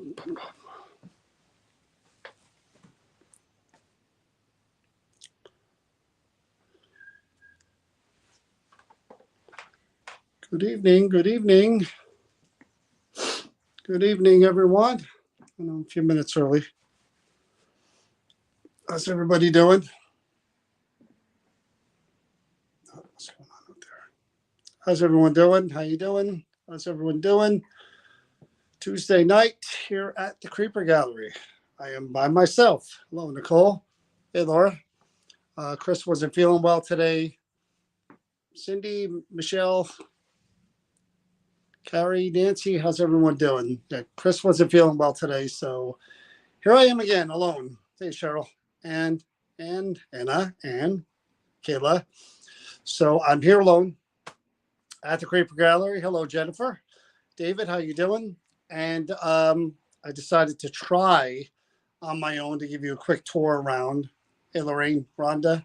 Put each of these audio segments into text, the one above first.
Good evening. Good evening. Good evening, everyone. I know I'm a few minutes early. How's everybody doing? What's going on out there? How's everyone doing? How you doing? How's everyone doing? Tuesday night here at the Creeper Gallery. I am by myself. Hello, Nicole. Hey, Laura. Chris wasn't feeling well today. Cindy, Michelle, Carrie, Nancy, how's everyone doing? Yeah, Chris wasn't feeling well today, so here I am again, alone. Hey, Cheryl, and Anna, and Kayla. So I'm here alone at the Creeper Gallery. Hello, Jennifer. David, how you doing? And I decided to try on my own to give you a quick tour around. Hey, Lorraine, Rhonda.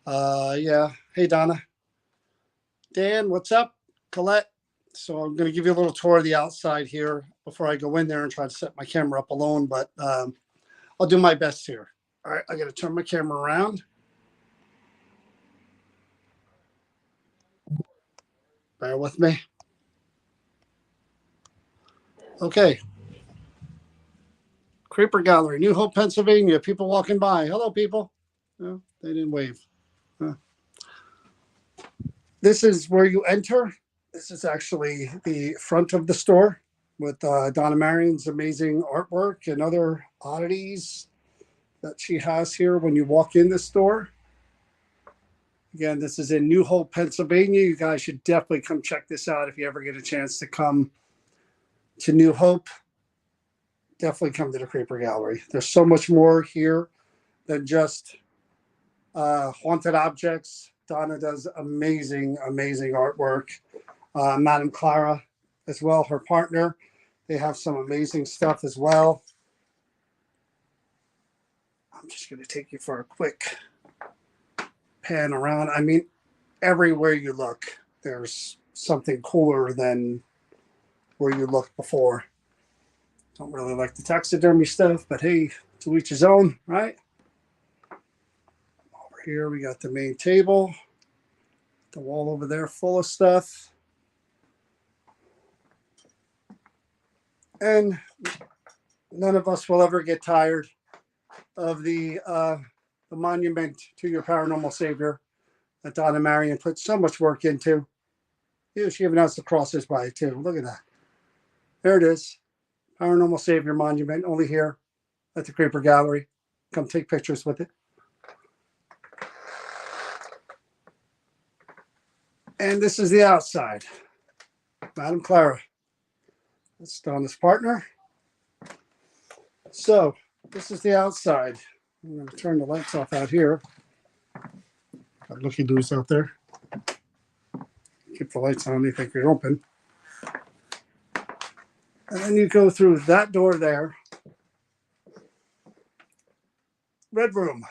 Yeah. Hey, Donna. Dan, what's up? Colette. So I'm going to give you a little tour of the outside here before I go in there and try to set my camera up alone, but I'll do my best here. All right, I got to turn my camera around. Bear with me. Okay. Creeper Gallery, New Hope, Pennsylvania. People walking by. Hello, people. No, they didn't wave. This is where you enter. This is actually the front of the store with Donna Marion's amazing artwork and other oddities that she has here when you walk in the store. Again, this is in New Hope, Pennsylvania. You guys should definitely come check this out if you ever get a chance to come to New Hope. Definitely come to the Creeper Gallery. There's so much more here than just haunted objects. Donna does amazing, amazing artwork. Madame Clara as well, her partner. They have some amazing stuff as well. I'm just going to take you for a quick pan around. I mean, everywhere you look, there's something cooler than where you looked before. Don't really like the taxidermy stuff, but hey, to each his own, right? Over here, we got the main table. The wall over there full of stuff. And none of us will ever get tired of the monument to your paranormal savior that Donna Marion put so much work into. Yeah, she even has the crosses by it too. Look at that. There it is. Paranormal Savior Monument, only here at the Creeper Gallery. Come take pictures with it. And this is the outside. Madame Clara. That's Donna's partner. So this is the outside. I'm going to turn the lights off out here. Got looky-loos out there. Keep the lights on. They think you're open. And then you go through that door there. Red room.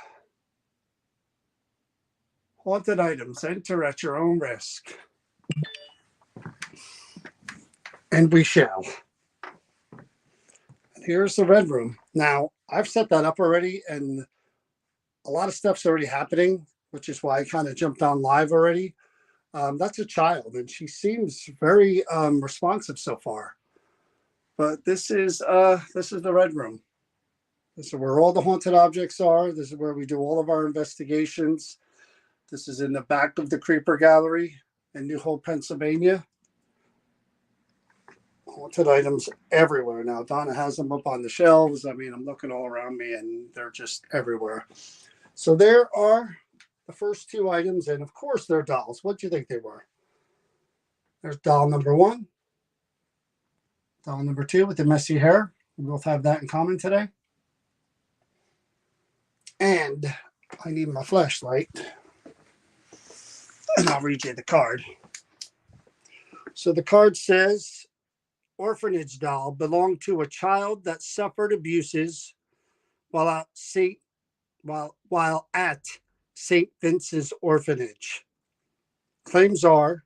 Haunted items. Enter at your own risk. And we shall. And here's the red room. Now, I've set that up already, and a lot of stuff's already happening, which is why I kind of jumped on live already. That's a child, and she seems very responsive so far. But this is the red room. This is where all the haunted objects are. This is where we do all of our investigations. This is in the back of the Creeper Gallery in New Hope, Pennsylvania. Haunted items everywhere. Now, Donna has them up on the shelves. I mean, I'm looking all around me, and they're just everywhere. So there are the first two items, and of course, they're dolls. What do you think they were? There's doll number one. Doll number two with the messy hair. We both have that in common today. And I need my flashlight. And I'll read you the card. So the card says, orphanage doll belonged to a child that suffered abuses while at St. Vincent's orphanage. Claims are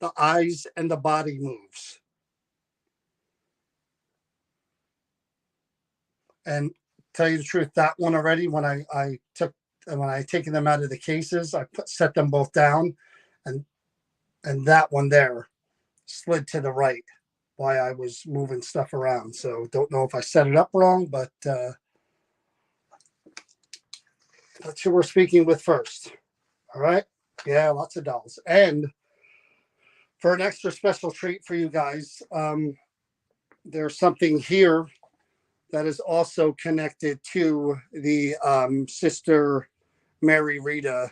the eyes and the body moves. And tell you the truth, that one already, when I taken them out of the cases, set them both down, and that one there slid to the right while I was moving stuff around. So don't know if I set it up wrong, but that's who we're speaking with first. All right. Yeah, lots of dolls. And for an extra special treat for you guys, there's something here that is also connected to the Sister Mary Rita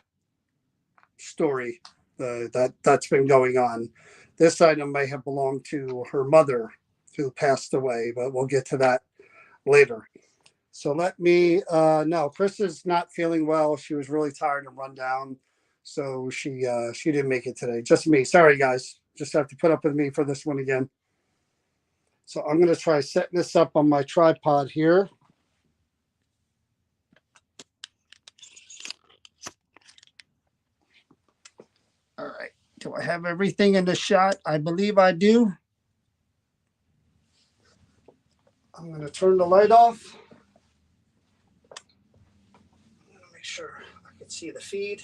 story that's been going on. This item may have belonged to her mother who passed away, but we'll get to that later. So let me no, Chris is not feeling well. She was really tired and run down. So she didn't make it today. Just me. Sorry guys. Just have to put up with me for this one again. So I'm going to try setting this up on my tripod here. All right. Do I have everything in the shot? I believe I do. I'm going to turn the light off. I'm going to make sure I can see the feed.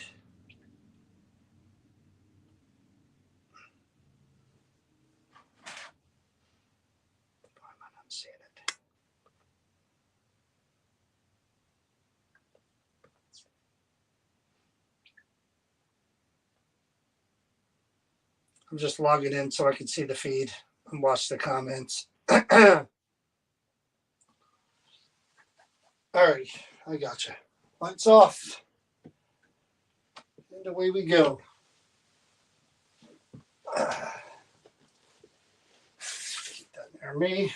I'm seeing it. I'm just logging in so I can see the feed and watch the comments. All right, I got you. Lights off. And away we go. Keep that near me.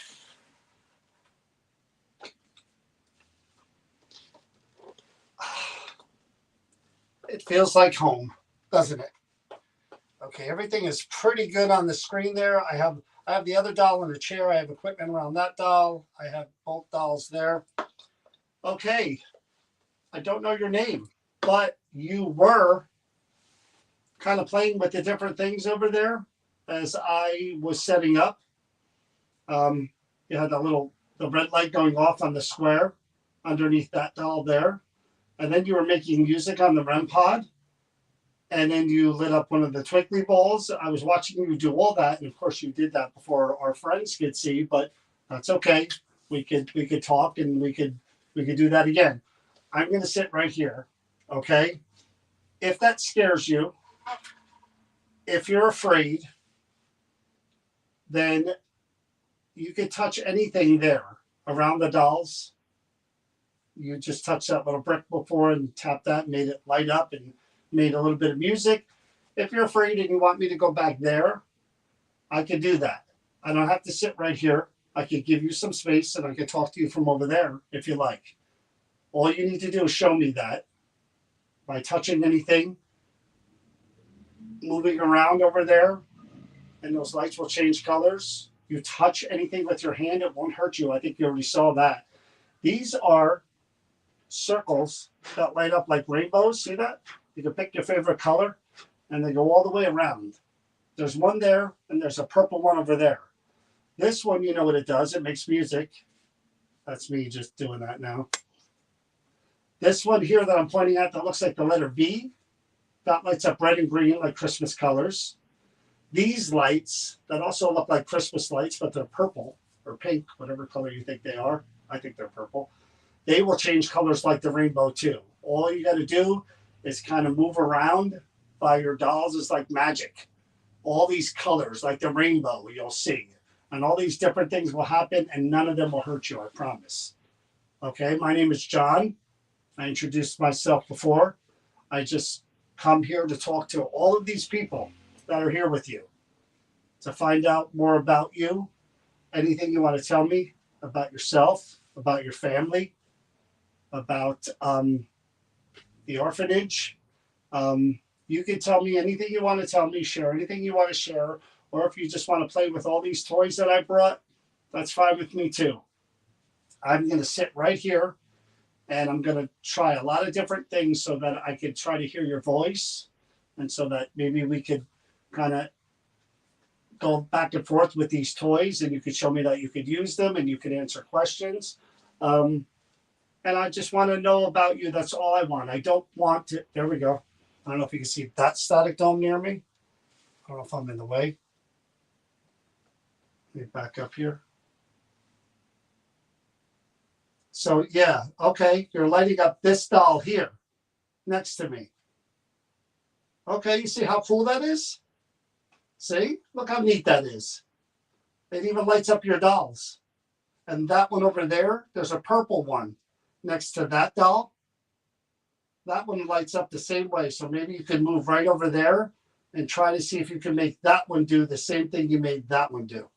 It feels like home, doesn't it? Okay, everything is pretty good on the screen there. I have the other doll in a chair. I have equipment around that doll. I have both dolls there. Okay, I don't know your name, but you were kind of playing with the different things over there as I was setting up. You had the red light going off on the square underneath that doll there. And then you were making music on the REM pod. And then you lit up one of the twinkly balls. I was watching you do all that. And of course you did that before our friends could see, but that's okay. We could talk and we could do that again. I'm going to sit right here. Okay. If that scares you, if you're afraid, then you could touch anything there around the dolls. You just touched that little brick before and tapped that, made it light up and made a little bit of music. If you're afraid and you want me to go back there, I can do that. I don't have to sit right here. I could give you some space and I could talk to you from over there if you like. All you need to do is show me that by touching anything, moving around over there, and those lights will change colors. You touch anything with your hand, it won't hurt you. I think you already saw that. These are circles that light up like rainbows. See that? You can pick your favorite color and they go all the way around. There's one there and there's a purple one over there. This one, you know what it does. It makes music. That's me just doing that now. This one here that I'm pointing at that looks like the letter V, that lights up red and green like Christmas colors. These lights that also look like Christmas lights, but they're purple or pink, whatever color you think they are. I think they're purple. They will change colors like the rainbow too. All you got to do is kind of move around by your dolls. Is like magic. All these colors like the rainbow you'll see. And all these different things will happen and none of them will hurt you, I promise. Okay, my name is John. I introduced myself before. I just come here to talk to all of these people that are here with you to find out more about you. Anything you want to tell me about yourself, about your family, about the orphanage. You can tell me anything you want to tell me, share anything you want to share, or if you just want to play with all these toys that I brought, that's fine with me too. I'm going to sit right here and I'm going to try a lot of different things so that I could try to hear your voice and so that maybe we could kind of go back and forth with these toys and you could show me that you could use them and you could answer questions. And I just want to know about you. That's all I want. I don't want to. There we go. I don't know if you can see that static dome near me. I don't know if I'm in the way. Let me back up here. So, yeah, okay, you're lighting up this doll here next to me. Okay, you see how cool that is? See? Look how neat that is. It even lights up your dolls. And that one over there, there's a purple one next to that doll. That one lights up the same way. So maybe you can move right over there and try to see if you can make that one do the same thing you made that one do.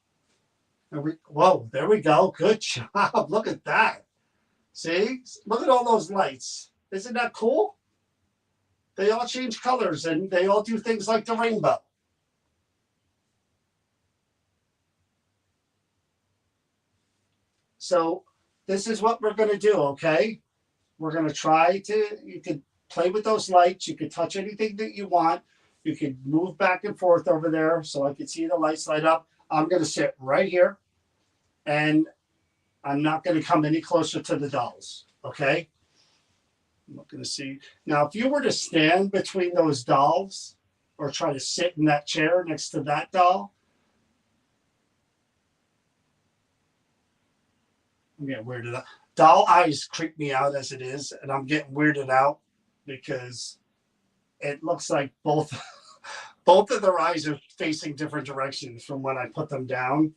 And whoa, there we go. Good job. Look at that. See? Look at all those lights. Isn't that cool? They all change colors and they all do things like the rainbow. So this is what we're going to do, okay? We're going to try to, you could play with those lights. You could touch anything that you want. You could move back and forth over there so I can see the lights light up. I'm going to sit right here and I'm not going to come any closer to the dolls, okay? I'm not going to see. Now, if you were to stand between those dolls or try to sit in that chair next to that doll, I'm getting weirded out. Doll eyes creep me out as it is, and I'm getting weirded out because it looks like both of their eyes are facing different directions from when I put them down.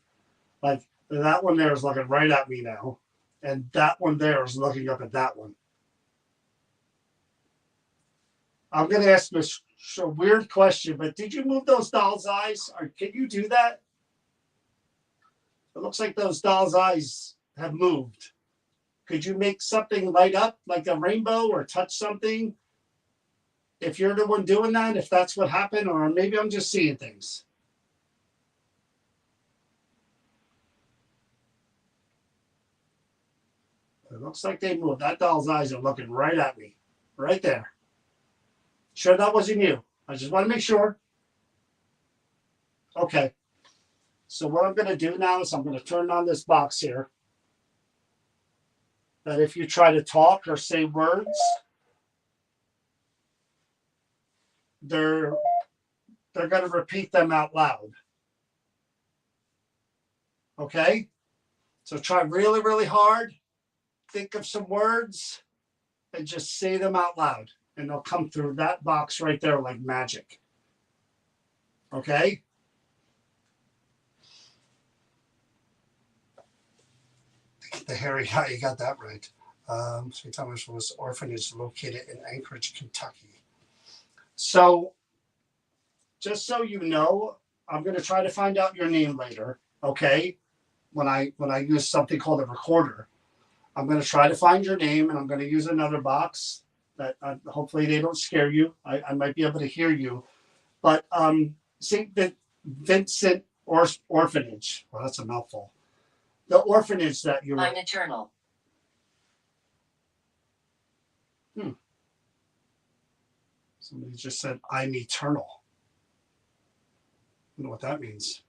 Like that one there is looking right at me now, and that one there is looking up at that one. I'm going to ask this a weird question, but did you move those dolls' eyes? Or can you do that? It looks like those dolls' eyes have moved. Could you make something light up like a rainbow or touch something? If you're the one doing that, if that's what happened, or maybe I'm just seeing things. It looks like they moved. That doll's eyes are looking right at me, right there. Sure that wasn't you? I just want to make sure. Okay. So what I'm going to do now is I'm going to turn on this box here. That if you try to talk or say words, they're going to repeat them out loud. Okay? So try really, really hard. Think of some words and just say them out loud. And they'll come through that box right there like magic. Okay? The hairy guy, you got that right. St. Thomas was orphanage located in Anchorage, Kentucky. So, just so you know, I'm going to try to find out your name later. Okay? When I use something called a recorder, I'm going to try to find your name, and I'm going to use another box that hopefully they don't scare you. I might be able to hear you, but St. Vincent Orphanage. Well, that's a mouthful. The orphanage that you were. I'm eternal. Somebody just said, I'm eternal. I don't know what that means.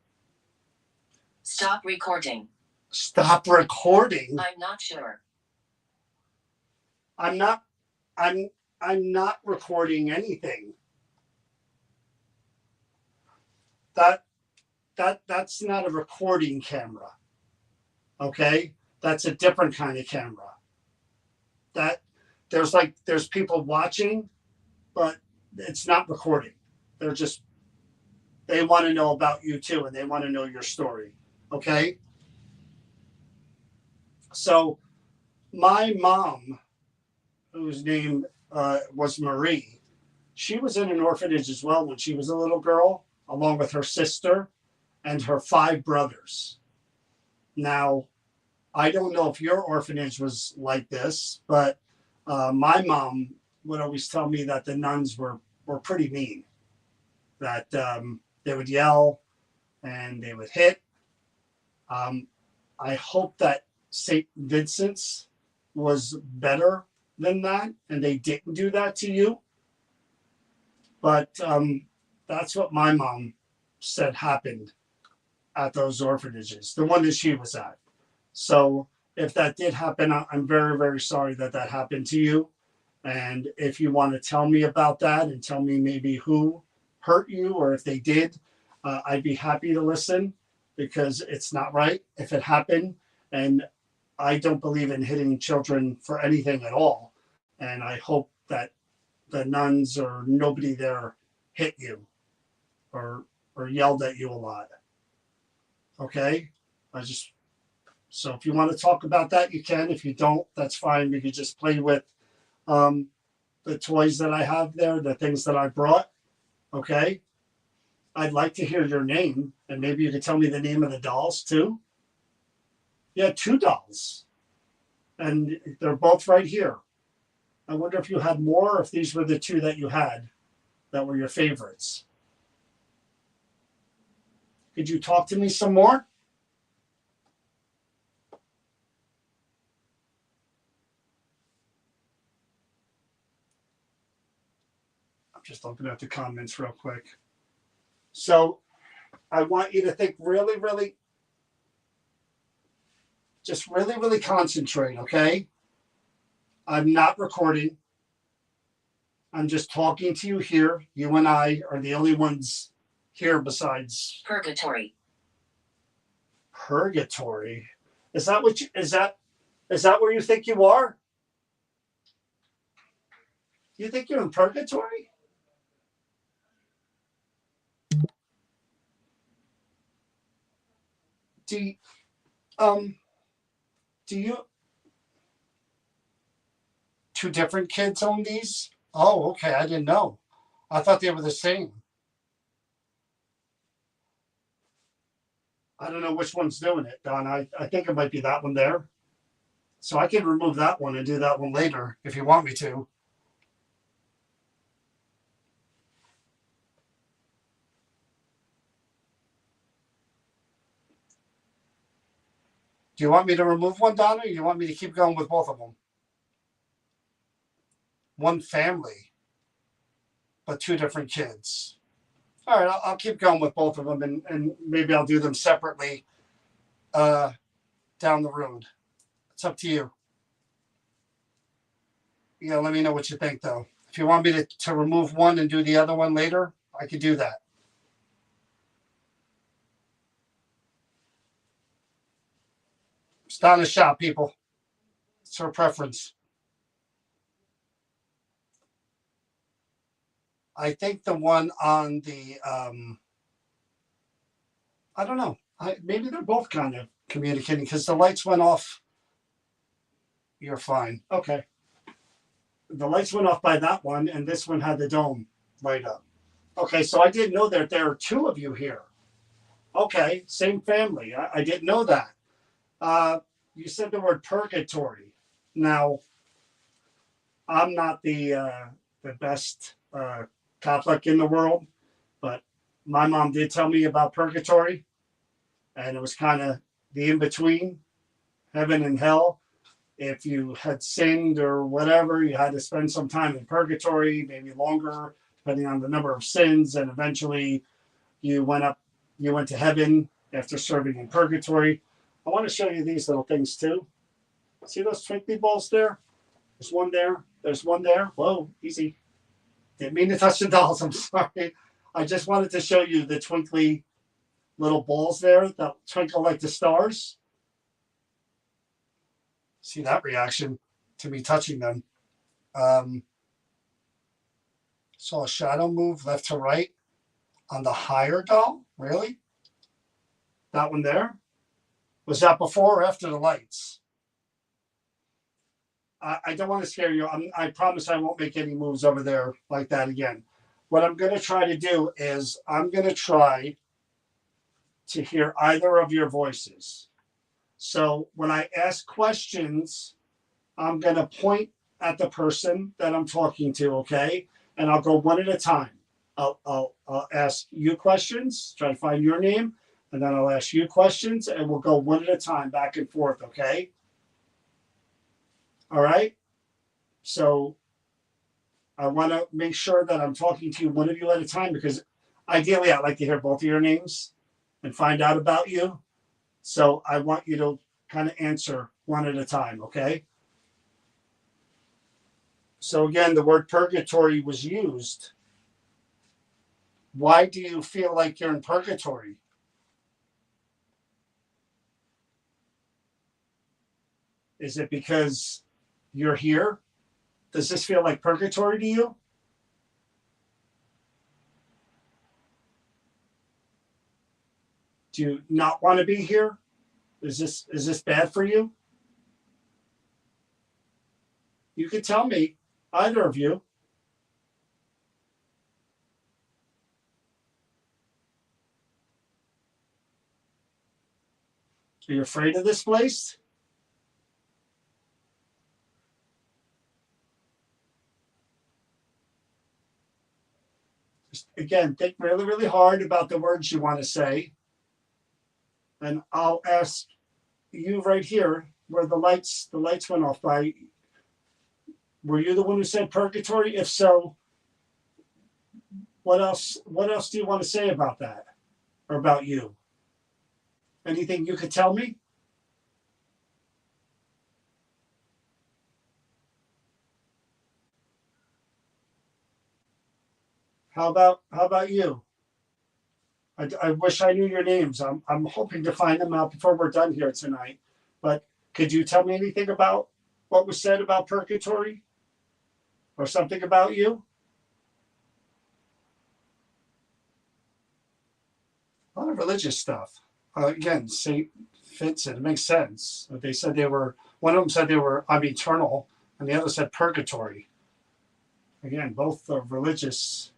Stop recording. Stop recording? I'm not sure. I'm not recording anything. That's not a recording camera. Okay? That's a different kind of camera. There's people watching, but it's not recording. They want to know about you too, and they want to know your story. Okay? So my mom, whose name was Marie, she was in an orphanage as well when she was a little girl, along with her sister and her 5 brothers. Now, I don't know if your orphanage was like this, but my mom would always tell me that the nuns were pretty mean, that they would yell and they would hit. I hope that St. Vincent's was better than that and they didn't do that to you. But that's what my mom said happened at those orphanages, the one that she was at. So if that did happen, I'm very, very sorry that that happened to you. And if you want to tell me about that and tell me maybe who hurt you or if they did, I'd be happy to listen because it's not right if it happened. And I don't believe in hitting children for anything at all. And I hope that the nuns or nobody there hit you or yelled at you a lot. Okay? So if you want to talk about that, you can. If you don't, that's fine. We could just play with the toys that I have there, the things that I brought. Okay? I'd like to hear your name, and maybe you could tell me the name of the dolls too. Yeah, 2 dolls. And they're both right here. I wonder if you had more, or if these were the 2 that you had that were your favorites. Could you talk to me some more? I'm just looking at the comments real quick. So I want you to think really, just really concentrate, okay? I'm not recording. I'm just talking to you here. You and I are the only ones here besides Purgatory. Purgatory. Is that what is that where you think you are? You think you're in purgatory? Do you 2 different kids own these? Oh, okay. I didn't know. I thought they were the same. I don't know which one's doing it, Don. I think it might be that one there. So I can remove that one and do that one later if you want me to. Do you want me to remove one, Donna, or you want me to keep going with both of them? One family, but 2 different kids. All right, I'll keep going with both of them, and maybe I'll do them separately down the road. It's up to you. Yeah, let me know what you think, though. If you want me to remove one and do the other one later, I could do that. It's Donna's shop, people. It's her preference. I think the one on the, I don't know. Maybe they're both kind of communicating because the lights went off. You're fine. Okay. The lights went off by that one, and this one had the dome light up. Okay, so I didn't know that there are 2 of you here. Okay, same family. I didn't know that. You said the word purgatory. Now, I'm not the best Catholic in the world, but my mom did tell me about purgatory, and it was kind of the in between heaven and hell. If you had sinned or whatever, you had to spend some time in purgatory, maybe longer, depending on the number of sins, and eventually you went to heaven after serving in purgatory. I want to show you these little things too. See those twinkly balls there? There's one there. There's one there. Whoa, easy. Didn't mean to touch the dolls. I'm sorry. I just wanted to show you the twinkly little balls there that twinkle like the stars. See that reaction to me touching them. Saw a shadow move left to right on the higher doll. Really? That one there? Was that before or after the lights? I don't want to scare you. I promise I won't make any moves over there like that again. What I'm going to try to do is I'm going to try to hear either of your voices. So when I ask questions, I'm going to point at the person that I'm talking to, okay? And I'll go one at a time. I'll ask you questions, try to find your name, and then I'll ask you questions, and we'll go one at a time, back and forth, okay? All right? So I want to make sure that I'm talking to you, one of you at a time, because ideally I'd like to hear both of your names and find out about you. So I want you to kind of answer one at a time, okay? So again, the word purgatory was used. Why do you feel like you're in purgatory? Is it because you're here? Does this feel like purgatory to you? Do you not want to be here? Is this bad for you? You can tell me, either of you. Are you afraid of this place? Just, again, think really, really hard about the words you want to say. And I'll ask you right here where the lights went off by. Were you the one who said purgatory? If so, what else do you want to say about that or about you? Anything you could tell me? How about you? I wish I knew your names. I'm hoping to find them out before we're done here tonight. But could you tell me anything about what was said about purgatory or something about you? A lot of religious stuff. Again, Saint fits it. It makes sense. They said they were. One of them said they were eternal, and the other said purgatory. Again, both are religious.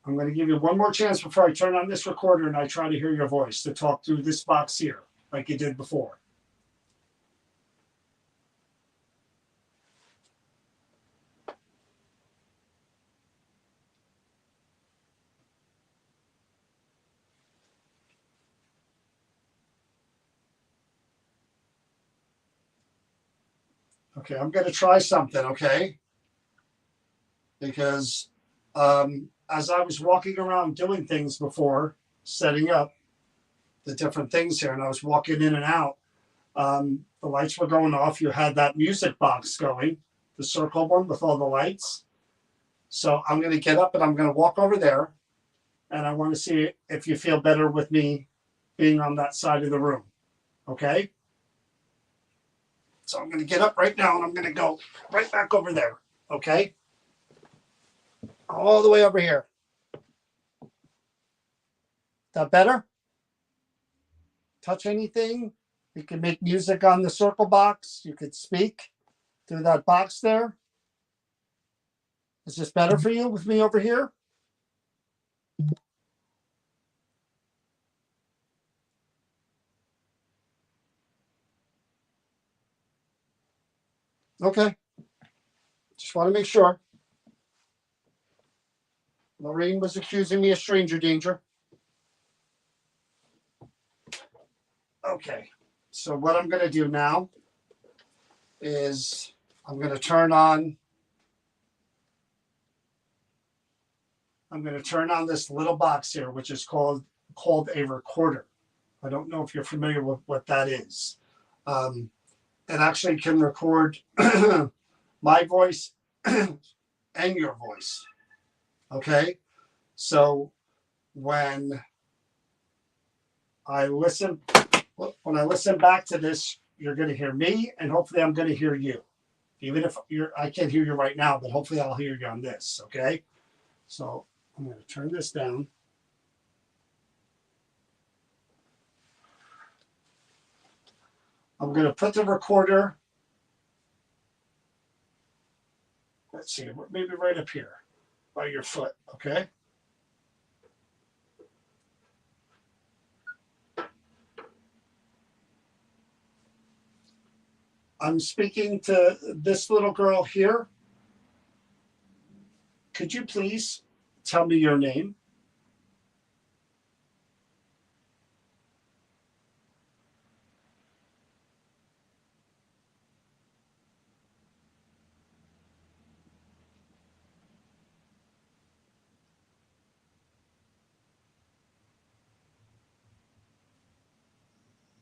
I'm going to give you one more chance before I turn on this recorder and I try to hear your voice to talk through this box here, like you did before. Okay, I'm going to try something, okay? Because as I was walking around doing things before, setting up the different things here, and I was walking in and out, the lights were going off. You had that music box going, the circle one with all the lights. So I'm going to get up and I'm going to walk over there, and I want to see if you feel better with me being on that side of the room, okay? So I'm going to get up right now and I'm going to go right back over there, okay? All the way over here. That better? Touch anything? You can make music on the circle box. You could speak through that box there. Is this better for you with me over here? Okay. Just want to make sure. Lorraine was accusing me of stranger danger. Okay. So what I'm going to do now is I'm going to turn on this little box here, which is called a recorder. I don't know if you're familiar with what that is. It actually can record my voice and your voice. Okay, so when I listen back to this, you're going to hear me, and hopefully I'm going to hear you. Even if I can't hear you right now, but hopefully I'll hear you on this. Okay, so I'm going to turn this down. I'm going to put the recorder. Let's see, maybe right up here by your foot. Okay. I'm speaking to this little girl here. Could you please tell me your name?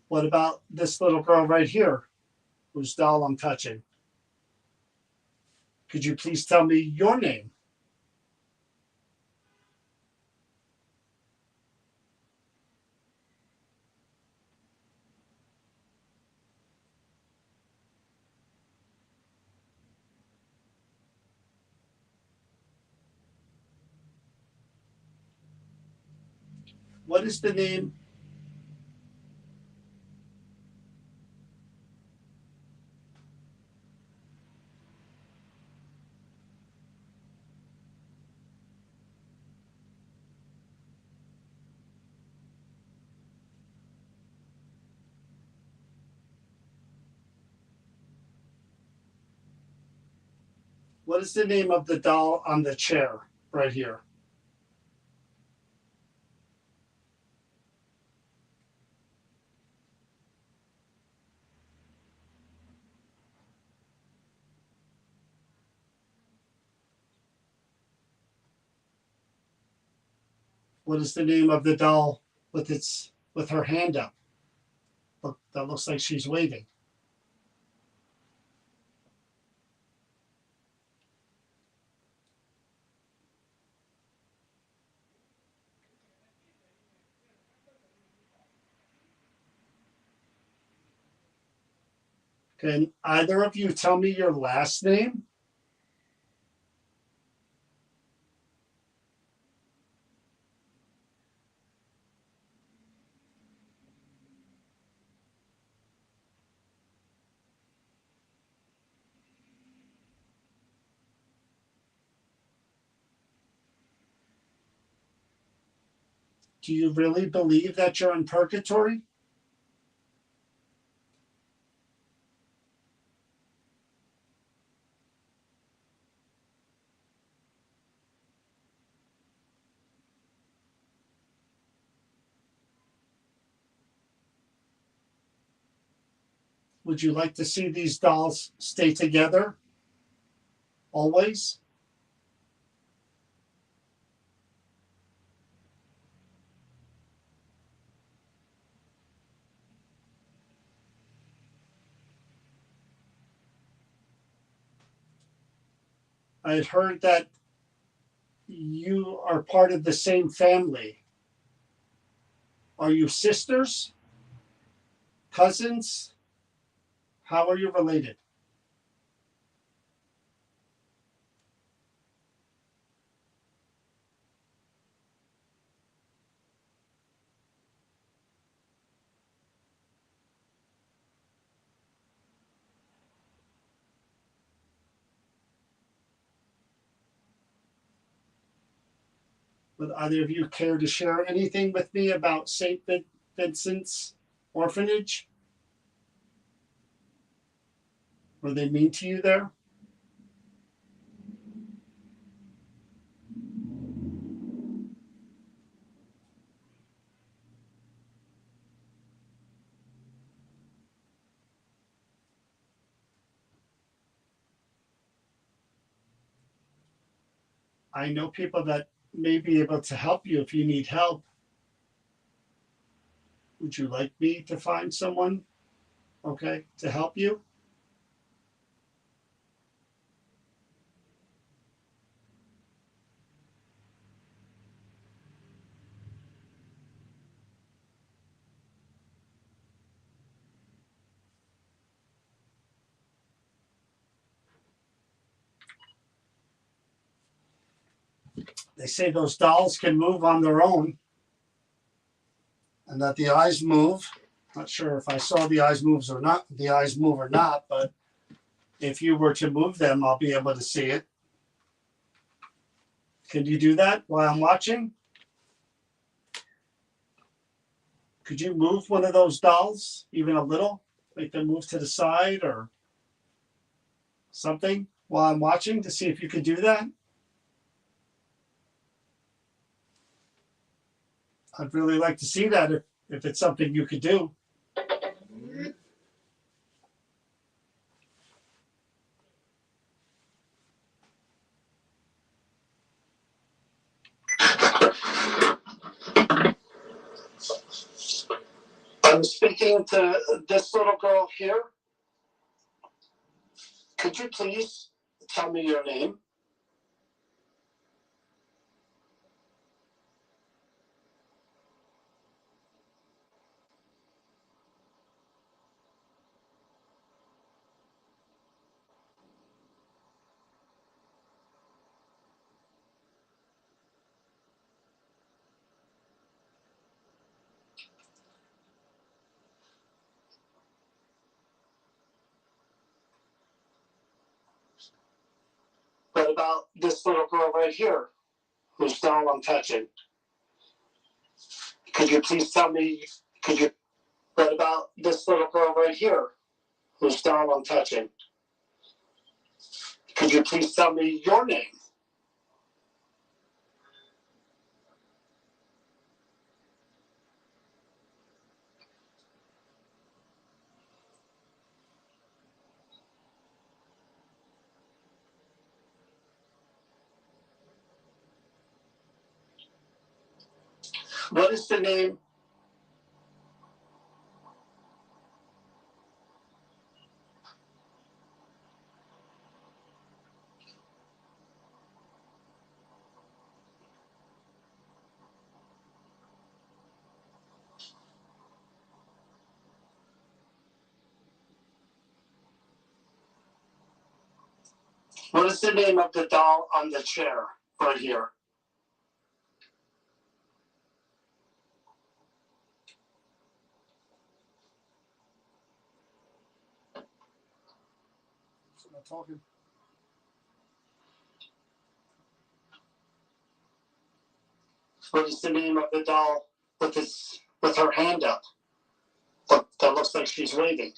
What about this little girl right here, whose doll I'm touching? Could you please tell me your name? What is the name? What is the name of the doll on the chair right here? What is the name of the doll with her hand up? Look, that looks like she's waving. Can either of you tell me your last name? Do you really believe that you're in purgatory? Would you like to see these dolls stay together always? I had heard that you are part of the same family. Are you sisters? Cousins? How are you related? Would either of you care to share anything with me about St. Vincent's orphanage? Were they mean to you there? I know people that may be able to help you if you need help. Would you like me to find someone, okay, to help you? They say those dolls can move on their own and that the eyes move. Not sure if I saw the eyes move or not, but if you were to move them, I'll be able to see it. Can you do that while I'm watching? Could you move one of those dolls even a little? Make them move to the side or something while I'm watching to see if you could do that? I'd really like to see that if it's something you could do. I'm speaking to this little girl here. Could you please tell me your name? What about this little girl right here, whose doll I'm touching? Could you please tell me, what about this little girl right here, whose doll I'm touching? Could you please tell me your name? What is the name? What is the name of the doll on the chair right here? I'm not talking. What is the name of the doll with her hand up? That looks like she's waving.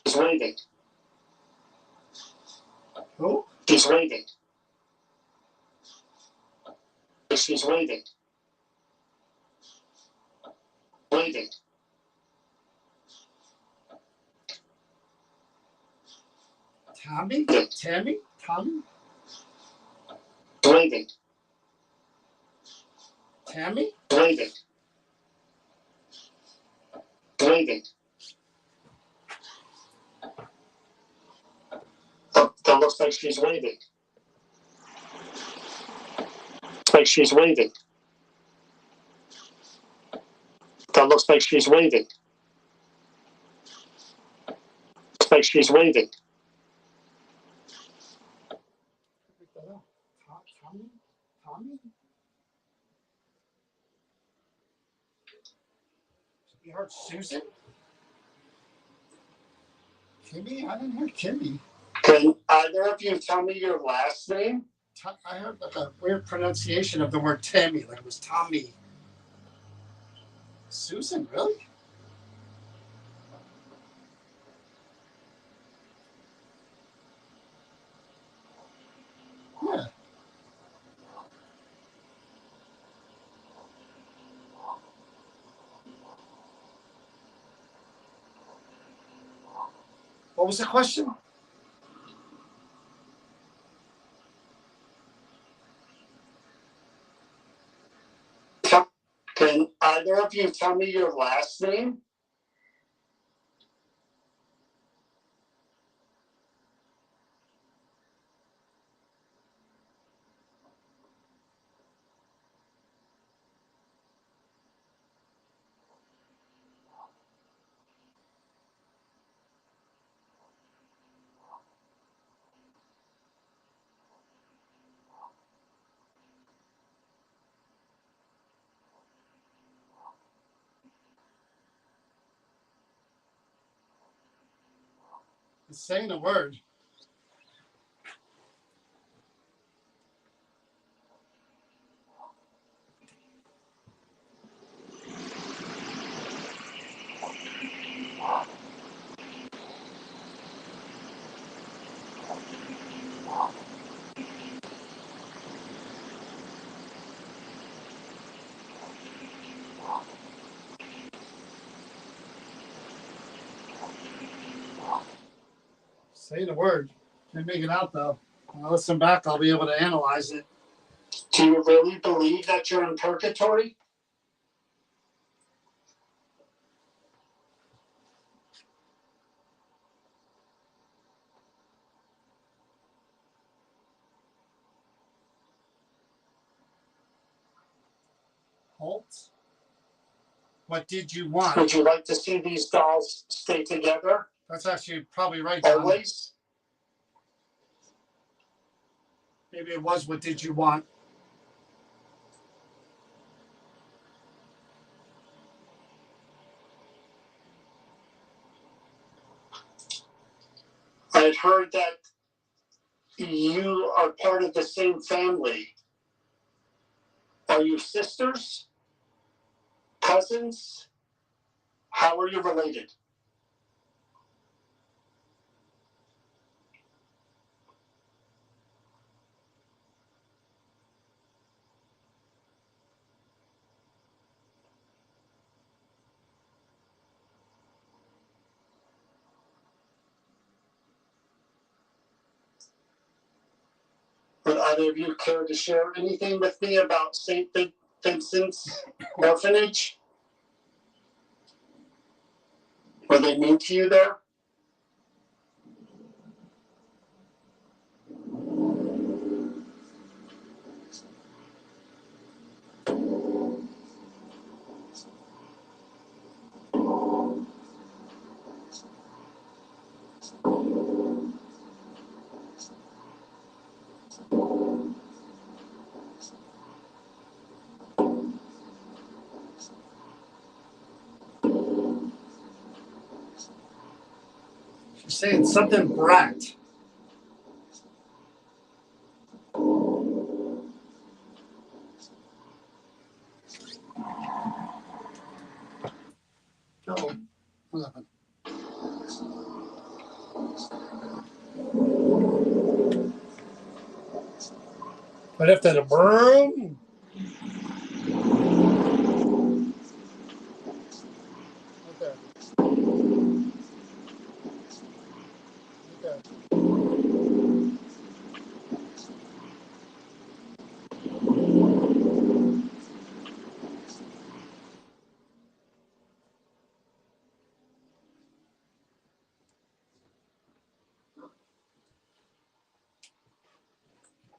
She's waving. Who? She's waving. She's waving. Waving. Tommy? Tammy? Tommy? Waving. Tammy? Waving. Waving. That looks like she's waving. Looks like she's waving. That looks like she's waving. Looks like she's waving. Tommy? Tommy? You heard Susan? Kimmy? I didn't hear Kimmy. Can either of you tell me your last name? I heard like a weird pronunciation of the word Tammy, like it was Tommy. Susan, really? Yeah. What was the question? Can either of you tell me your last name? It's saying a word. Say the word. Can't make it out though. When I listen back, I'll be able to analyze it. Do you really believe that you're in purgatory? Holt. What did you want? Would you like to see these dolls stay together That's actually probably right, John. always? Maybe it was what did you want? I had heard that you are part of the same family. Are you sisters? Cousins? How are you related? Would either of you care to share anything with me about St. Vincent's Orphanage? Were they mean to you there? She's saying something brat. No. What happened? Right after the broom. Okay. Okay.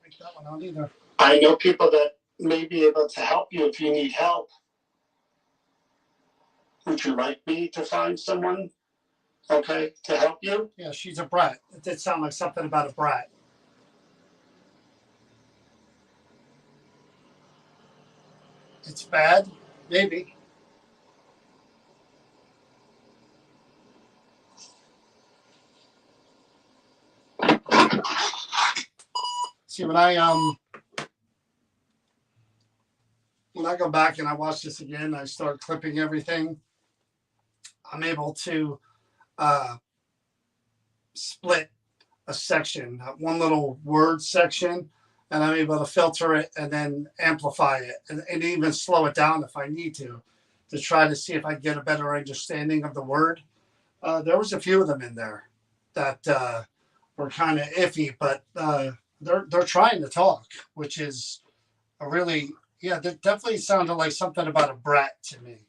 Take that one out either. I know people that may be able to help you if you need help. Would you like me to find someone, okay, to help you? Yeah, she's a brat. It did sound like something about a brat. It's bad, maybe. See, when I go back and I watch this again, I start clipping everything. I'm able to split a section, one little word section, and I'm able to filter it and then amplify it and even slow it down if I need to try to see if I get a better understanding of the word. There was a few of them in there that were kind of iffy, but they're trying to talk, which is a really, yeah, that definitely sounded like something about a brat to me.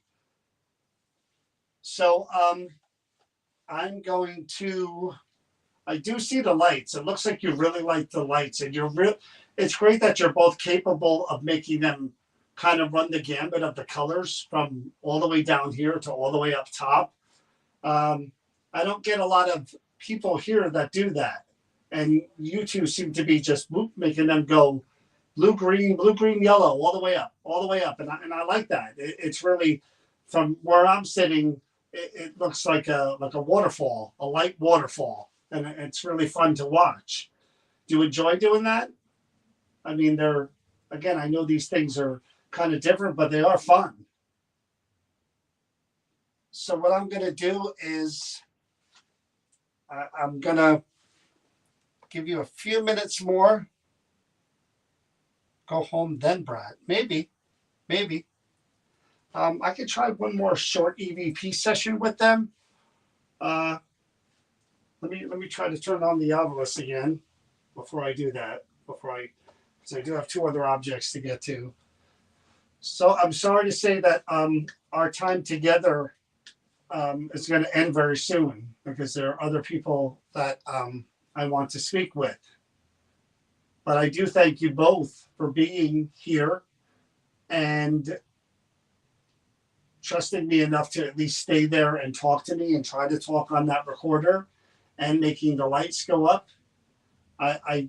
So I'm going to. I do see the lights. It looks like you really like the lights, and you're real. It's great that you're both capable of making them kind of run the gambit of the colors from all the way down here to all the way up top. I don't get a lot of people here that do that, and you two seem to be just making them go blue, green, yellow, all the way up, and I like that. It's really from where I'm sitting. It looks like a waterfall, a light waterfall, and it's really fun to watch. Do you enjoy doing that? I mean, again, I know these things are kind of different, but they are fun. So what I'm going to do is I'm going to give you a few minutes more. Go home then, Brad. Maybe. I could try one more short EVP session with them. Let me try to turn on the Obelisk again before I do that. Because I do have two other objects to get to. So I'm sorry to say that our time together is going to end very soon because there are other people that I want to speak with. But I do thank you both for being here and trusting me enough to at least stay there and talk to me and try to talk on that recorder and making the lights go up. I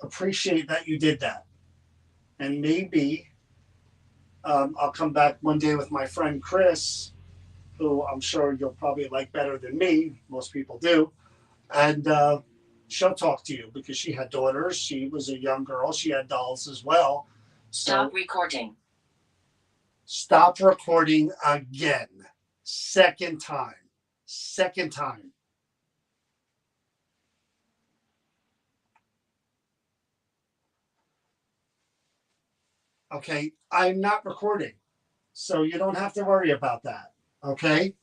appreciate that you did that. And maybe I'll come back one day with my friend Chris, who I'm sure you'll probably like better than me. Most people do. And she'll talk to you because she had daughters. She was a young girl. She had dolls as well. So Stop recording. stop recording again. Second time. Second time. Okay, I'm not recording. So you don't have to worry about that. Okay?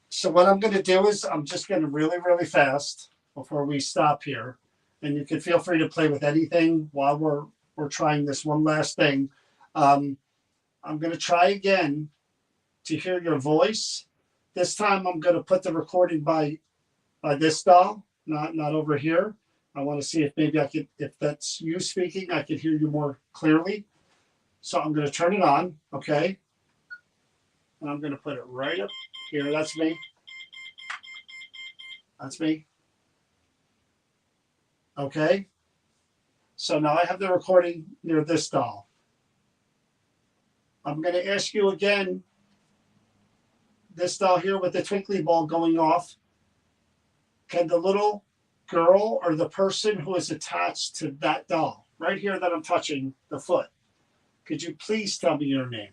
So what I'm going to do is I'm just going to really, really fast before we stop here. And you can feel free to play with anything while we're trying this one last thing. I'm going to try again to hear your voice. This time I'm going to put the recording by this doll, not over here. I want to see if maybe I could, if that's you speaking, I could hear you more clearly. So I'm going to turn it on, okay? And I'm going to put it right up here. That's me. That's me. Okay. So now I have the recording near this doll. I'm going to ask you again, this doll here with the twinkly ball going off, can the little girl or the person who is attached to that doll, right here that I'm touching the foot, could you please tell me your name?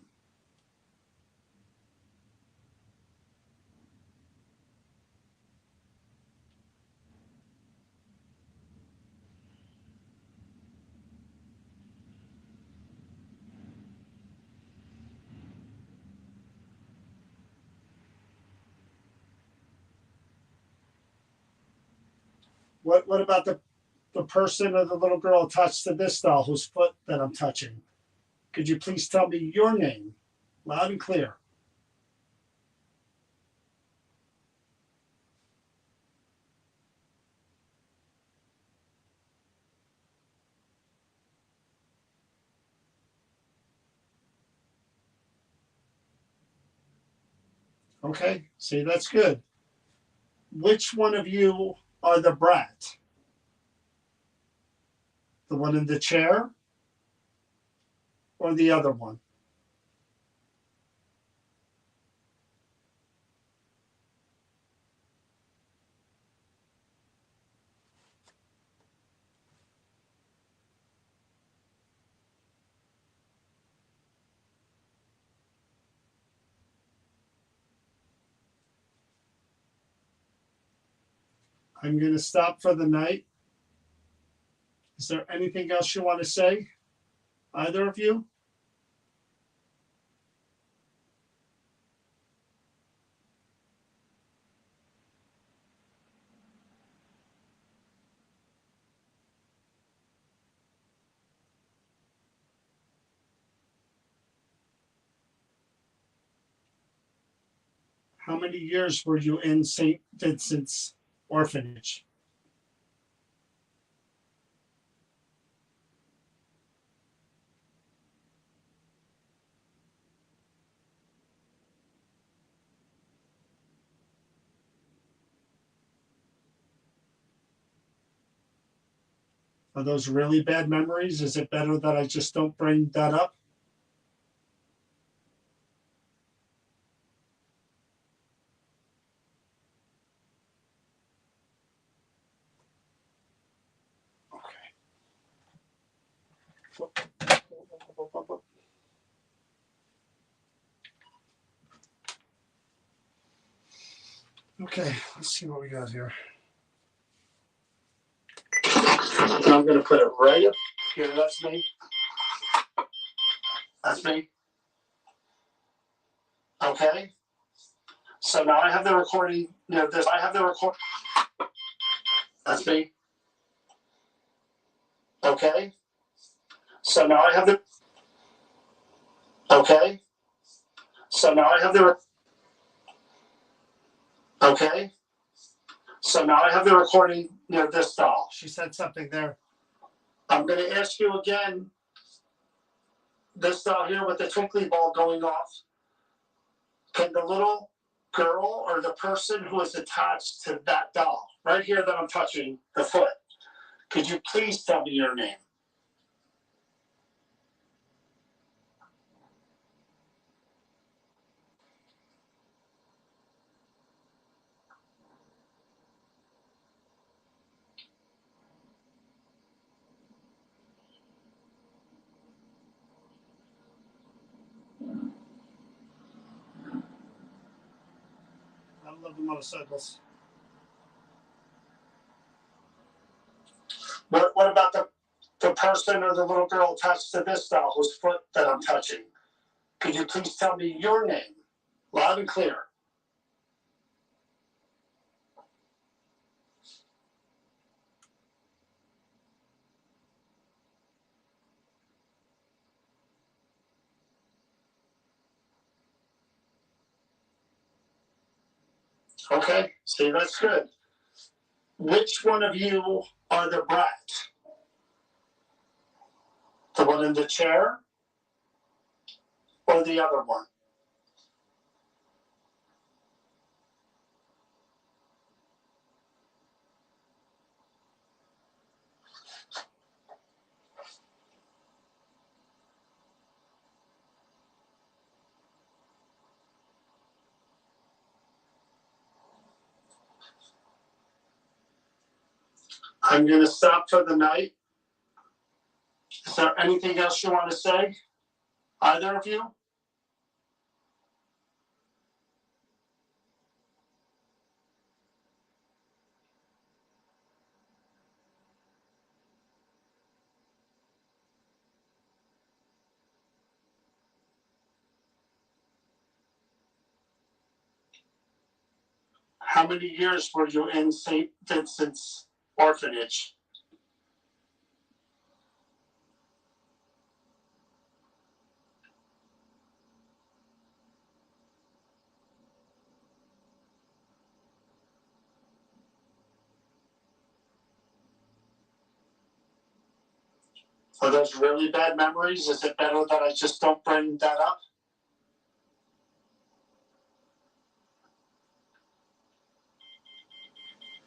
What about the person or the little girl attached to this doll whose foot that I'm touching? Could you please tell me your name, loud and clear? Okay, see, that's good. Which one of you are the brat? The one in the chair or the other one? I'm going to stop for the night. Is there anything else you want to say? Either of you? How many years were you in St. Vincent's orphanage? Are those really bad memories? Is it better that I just don't bring that up? Okay, let's see what we got here. And I'm going to put it right up here. That's me. That's me. Okay. So now I have the recording. I have the record. That's me. Okay. So now I have the. Okay. So now I have the. Okay. So now I have the recording near this doll. She said something there. I'm going to ask you again. this doll here with the twinkly ball going off, can the little girl or the person who is attached to that doll, right here that I'm touching, the foot, could you please tell me your name? I love the motorcycles. What about the person or the little girl attached to this doll whose foot that I'm touching? Could you please tell me your name, loud and clear? Okay, see, that's good. Which one of you are the brat? The one in the chair or the other one? I'm going to stop for the night. Is there anything else you want to say? Either of you? How many years were you in St. Vincent's orphanage? Are those really bad memories? Is it better that I just don't bring that up?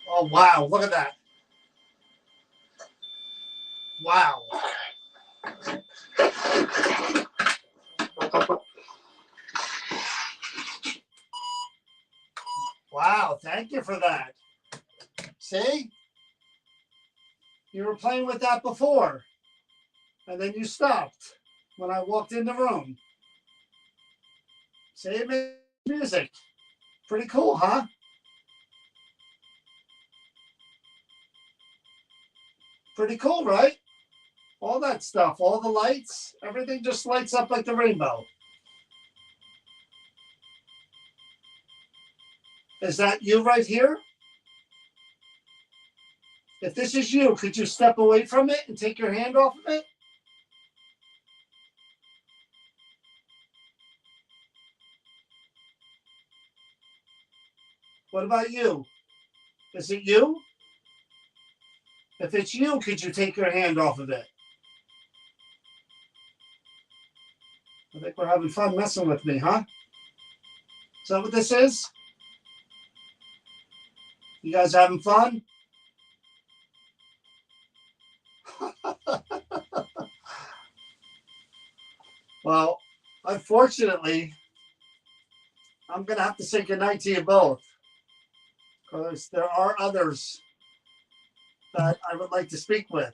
Oh, wow. Look at that. Wow. Wow. Thank you for that. See? You were playing with that before. And then you stopped when I walked in the room. See, it made music. Pretty cool, huh? Pretty cool, right? All that stuff, all the lights, everything just lights up like the rainbow. Is that you right here? If this is you, could you step away from it and take your hand off of it? What about you? Is it you? If it's you, could you take your hand off of it? I think we're having fun messing with me, huh? Is that what this is? You guys having fun? Well, unfortunately, I'm going to have to say goodnight to you both because there are others that I would like to speak with.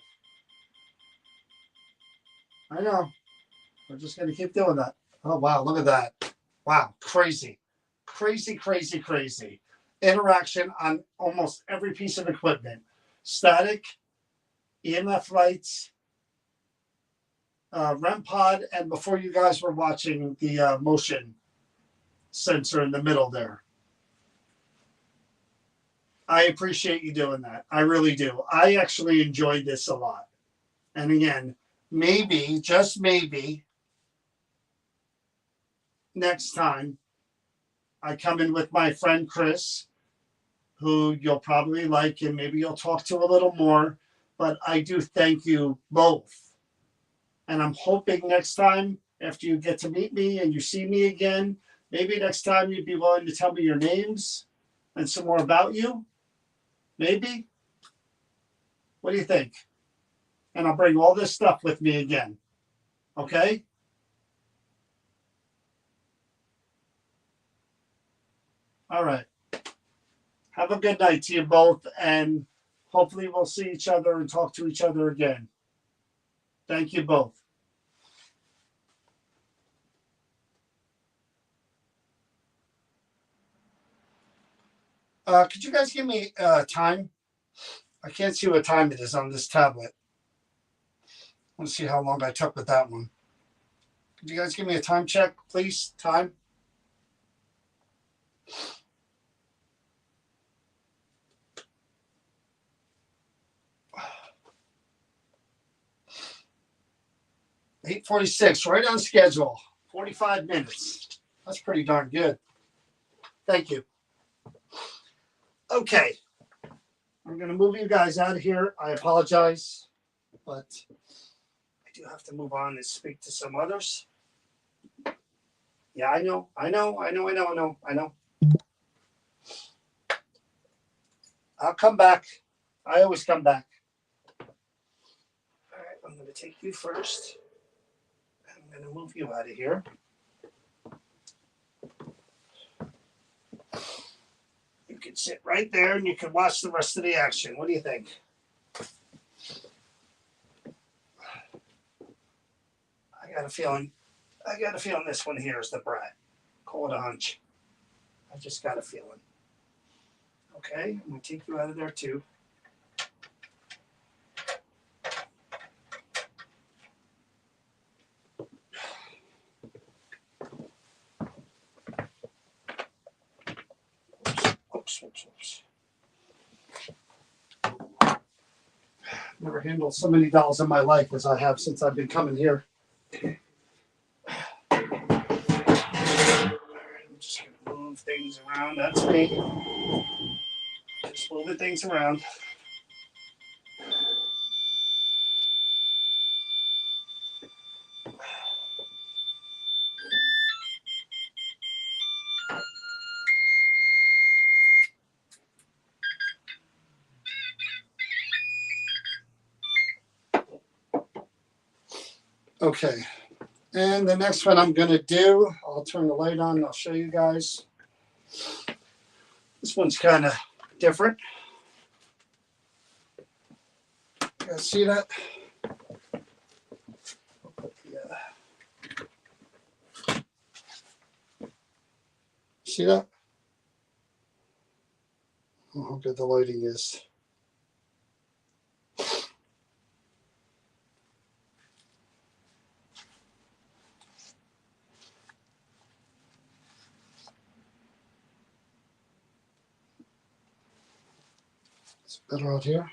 I know. We're just going to keep doing that. Oh, wow. Look at that. Wow. Crazy. Crazy, crazy, crazy. Interaction on almost every piece of equipment. Static, EMF lights, REM pod, and before you guys were watching the motion sensor in the middle there. I appreciate you doing that. I really do. I actually enjoyed this a lot. And again, maybe, just maybe, next time I come in with my friend Chris, who you'll probably like and maybe you'll talk to a little more. But I do thank you both. And I'm hoping next time, after you get to meet me and you see me again, maybe next time you'd be willing to tell me your names and some more about you. Maybe. What do you think? And I'll bring all this stuff with me again. Okay? All right. Have a good night to you both, and hopefully we'll see each other and talk to each other again. Thank you both. Could you guys give me time? I can't see what time it is on this tablet. I want to see how long I took with that one. Could you guys give me a time check, please? Time? (8:46), right on schedule. 45 minutes. That's pretty darn good. Thank you. Okay. I'm going to move you guys out of here. I apologize, but I do have to move on and speak to some others. Yeah, I know. I'll come back. I always come back. All right, I'm going to take you first. I'm going to move you out of here. You can sit right there and you can watch the rest of the action. What do you think? I got a feeling this one here is the brat. Call it a hunch. I just got a feeling. Okay, I'm going to take you out of there too. Oops. Never handled so many dolls in my life as I have since I've been coming here. I'm just going to move things around. That's me. Just moving things around. Okay, and the next one I'm going to do, I'll turn the light on and I'll show you guys. This one's kind of different. You guys see that? See that? Oh, how good the lighting is. Better out here.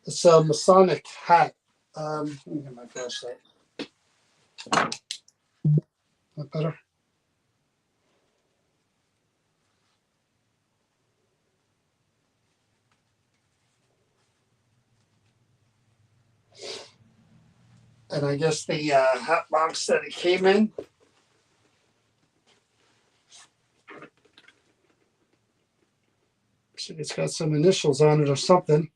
It's a Masonic hat. Let me get my flashlight. That better? And I guess the hat box that it came in. See, it's got some initials on it or something.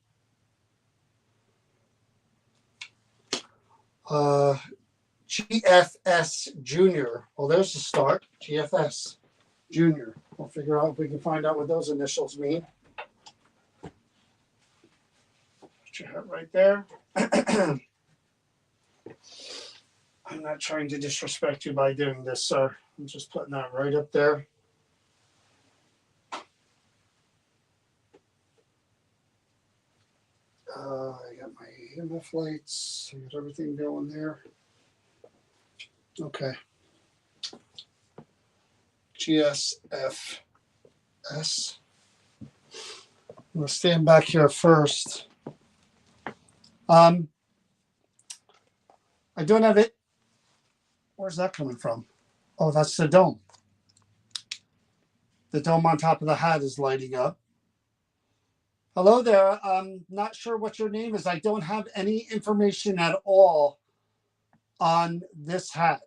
GFS Junior. Well, there's the start. GFS Junior. We'll figure out if we can find out what those initials mean. Put your hat right there. I'm not trying to disrespect you by doing this, sir. I'm just putting that right up there. I got my EMF lights. I got everything going there. Okay. GSFS. I'm going to stand back here first. I don't have it. Where's that coming from? Oh, that's the dome. The dome on top of the hat is lighting up. Hello there. I'm not sure what your name is. I don't have any information at all on this hat.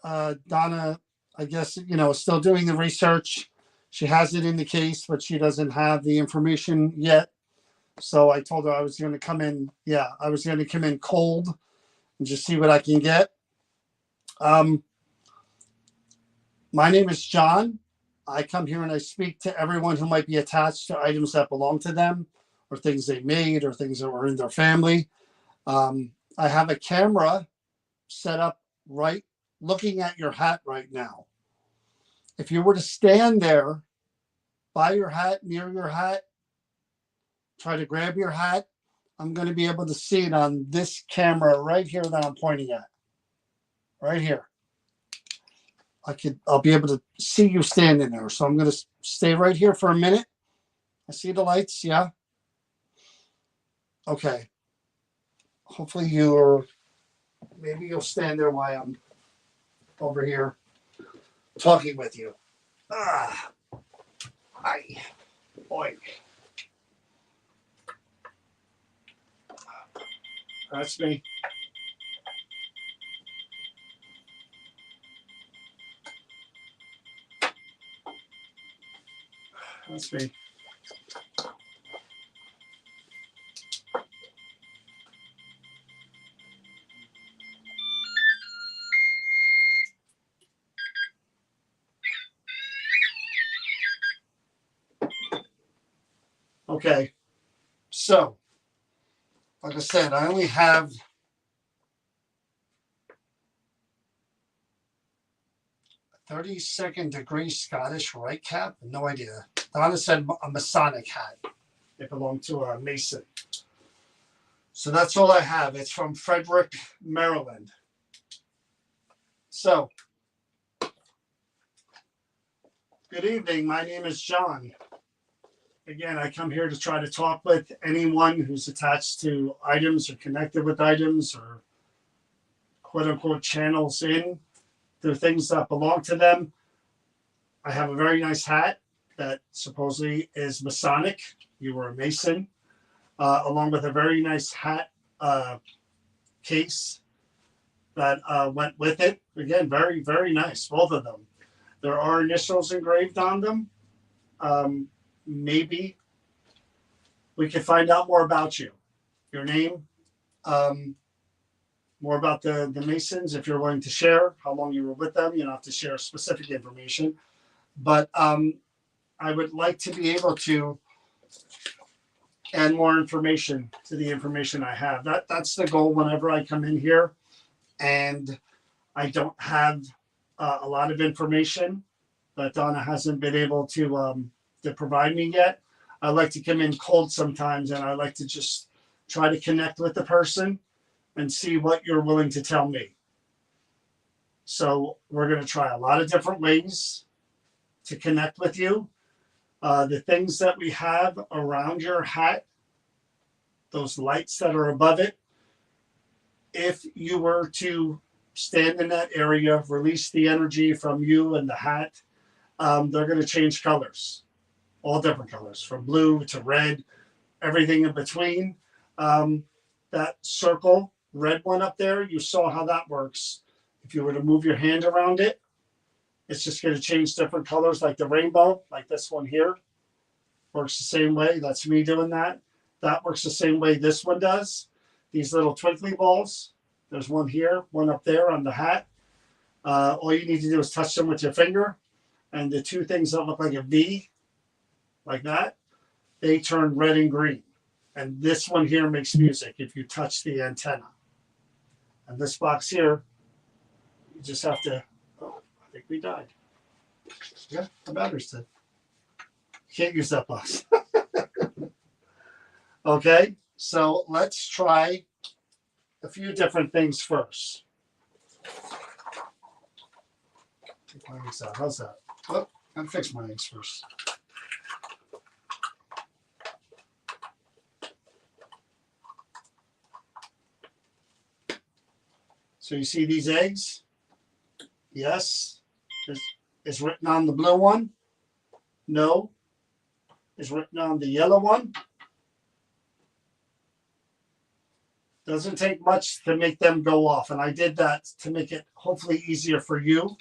Donna, I guess, is still doing the research. She has it in the case, but she doesn't have the information yet. So I told her I was going to come in. Yeah, I was going to come in cold and just see what I can get. Um, my name is John. I come here and I speak to everyone who might be attached to items that belong to them, or things they made, or things that were in their family. I have a camera set up right looking at your hat right now. If you were to stand there by your hat, near your hat, try to grab your hat, I'm going to be able to see it on this camera right here that I'm pointing at. Right here. I'll be able to see you standing there. So I'm going to stay right here for a minute. I see the lights. Yeah. Okay. Hopefully maybe you'll stand there while I'm over here talking with you. Ah, hi, boy. That's me. That's me. Okay. So, like I said, I only have 32nd degree Scottish Rite cap. No idea. Donna said a Masonic hat. It belonged to a Mason. So that's all I have. It's from Frederick, Maryland. So, good evening. My name is John. Again, I come here to try to talk with anyone who's attached to items or connected with items or quote unquote channels in. They're things that belong to them. I have a very nice hat that supposedly is Masonic. You were a Mason, along with a very nice hat case that went with it. Again, very, very nice, both of them. There are initials engraved on them. Maybe we could find out more about you, your name, more about the Masons, if you're willing to share how long you were with them. You don't have to share specific information. But I would like to be able to add more information to the information I have. That's the goal whenever I come in here and I don't have a lot of information that Donna hasn't been able to provide me yet. I like to come in cold sometimes, and I like to just try to connect with the person and see what you're willing to tell me. So we're going to try a lot of different ways to connect with you. The things that we have around your hat, those lights that are above it, if you were to stand in that area, release the energy from you and the hat, they're going to change colors, all different colors, from blue to red, everything in between. That circle, red one up there, you saw how that works. If you were to move your hand around it, it's just going to change different colors, like the rainbow, like this one here. Works the same way. That's me doing that. That works the same way this one does. These little twinkly balls, there's one here, one up there on the hat. All you need to do is touch them with your finger, and the two things that look like a V, like that, they turn red and green. And this one here makes music if you touch the antenna. And this box here, you just have to, oh, I think we died. Yeah, the battery's dead. Can't use that box. Okay, so let's try a few different things first. Take my eggs out. How's that? Oh, I'll fix my eggs first. So you see these eggs? Yes. Is written on the blue one? No. Is written on the yellow one? Doesn't take much to make them go off. And I did that to make it hopefully easier for you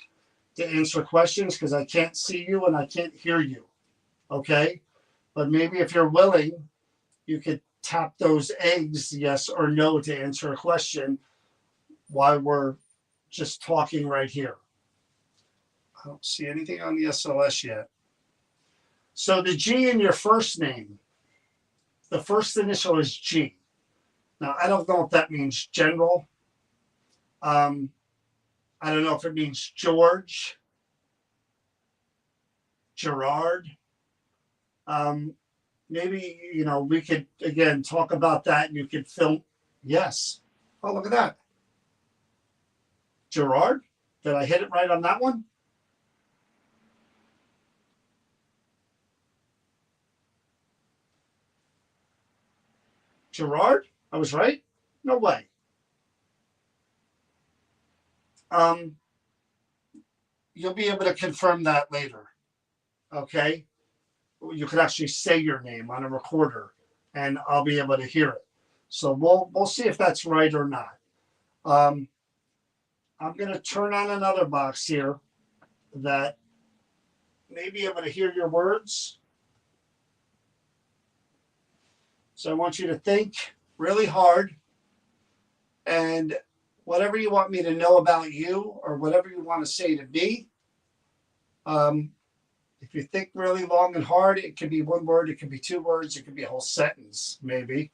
to answer questions because I can't see you and I can't hear you. Okay. But maybe if you're willing, you could tap those eggs, yes or no, to answer a question while we're just talking right here. I don't see anything on the SLS yet. So the G in your first name, the first initial is G. Now, I don't know if that means general. I don't know if it means George, Gerard. Maybe, we could, again, talk about that and you could film. Yes. Oh, look at that. Gerard? Did I hit it right on that one? Gerard? I was right? No way. You'll be able to confirm that later. Okay? You could actually say your name on a recorder and I'll be able to hear it. So we'll see if that's right or not. I'm going to turn on another box here that may be able to hear your words. So I want you to think really hard and whatever you want me to know about you or whatever you want to say to me. If you think really long and hard, it could be one word, it could be two words, it could be a whole sentence, maybe.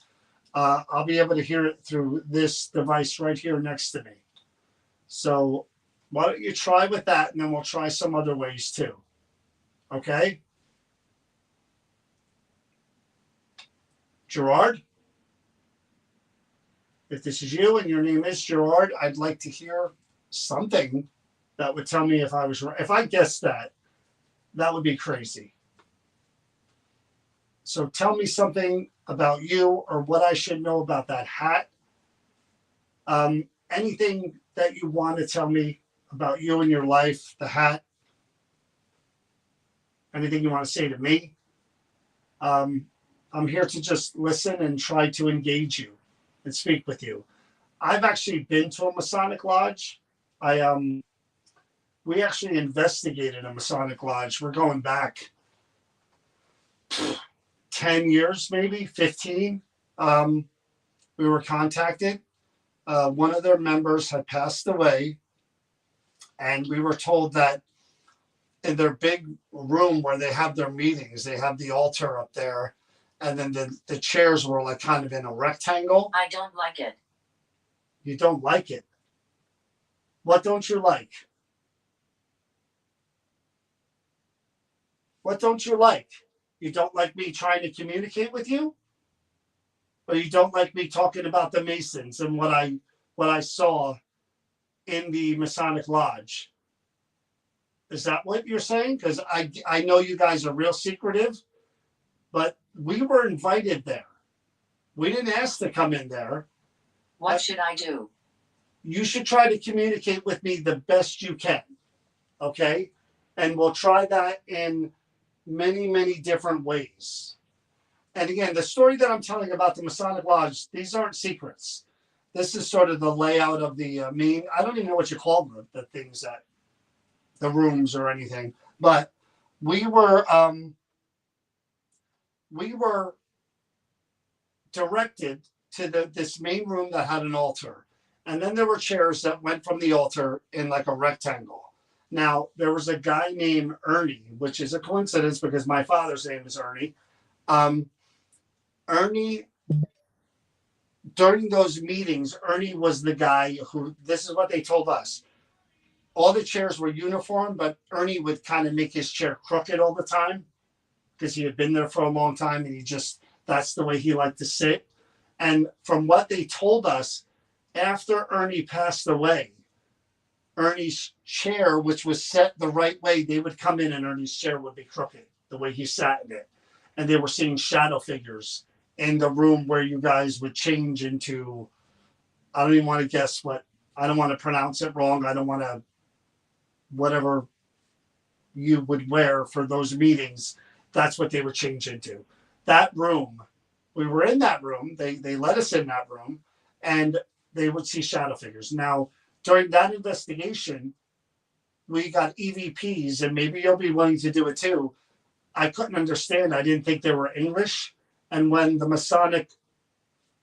I'll be able to hear it through this device right here next to me. So why don't you try with that and then we'll try some other ways too. Okay? Gerard? If this is you and your name is Gerard, I'd like to hear something that would tell me if I was right. If I guessed that, that would be crazy. So tell me something about you or what I should know about that hat. Anything that you want to tell me about you and your life, the hat. Anything you want to say to me. I'm here to just listen and try to engage you and speak with you. I've actually been to a Masonic Lodge. We actually investigated a Masonic Lodge. We're going back 10 years, maybe 15. We were contacted. One of their members had passed away, and we were told that in their big room where they have their meetings, they have the altar up there, and then the chairs were like kind of in a rectangle. I don't like it. You don't like it? What don't you like? What don't you like? You don't like me trying to communicate with you? Or you don't like me talking about the Masons and what I saw in the Masonic Lodge? Is that what you're saying? Because I know you guys are real secretive, but we were invited there. We didn't ask to come in there. What should I do? You should try to communicate with me the best you can. Okay? And we'll try that in many, many different ways. And again, the story that I'm telling about the Masonic Lodge, these aren't secrets. This is sort of the layout of the main, I don't even know what you call them, the things that, the rooms or anything. But we were directed to this main room that had an altar. And then there were chairs that went from the altar in like a rectangle. Now, there was a guy named Ernie, which is a coincidence because my father's name is Ernie. Ernie, during those meetings, Ernie was the guy who, this is what they told us. All the chairs were uniform, but Ernie would kind of make his chair crooked all the time because he had been there for a long time and that's the way he liked to sit. And from what they told us, after Ernie passed away, Ernie's chair, which was set the right way, they would come in and Ernie's chair would be crooked the way he sat in it. And they were seeing shadow figures in the room where you guys would change into, I don't even want to guess what, I don't want to pronounce it wrong. I don't want to, whatever you would wear for those meetings, that's what they would change into. That room, we were in that room. They let us in that room. and they would see shadow figures. Now, during that investigation, we got EVPs, and maybe you'll be willing to do it too. I couldn't understand. I didn't think they were English. And when the Masonic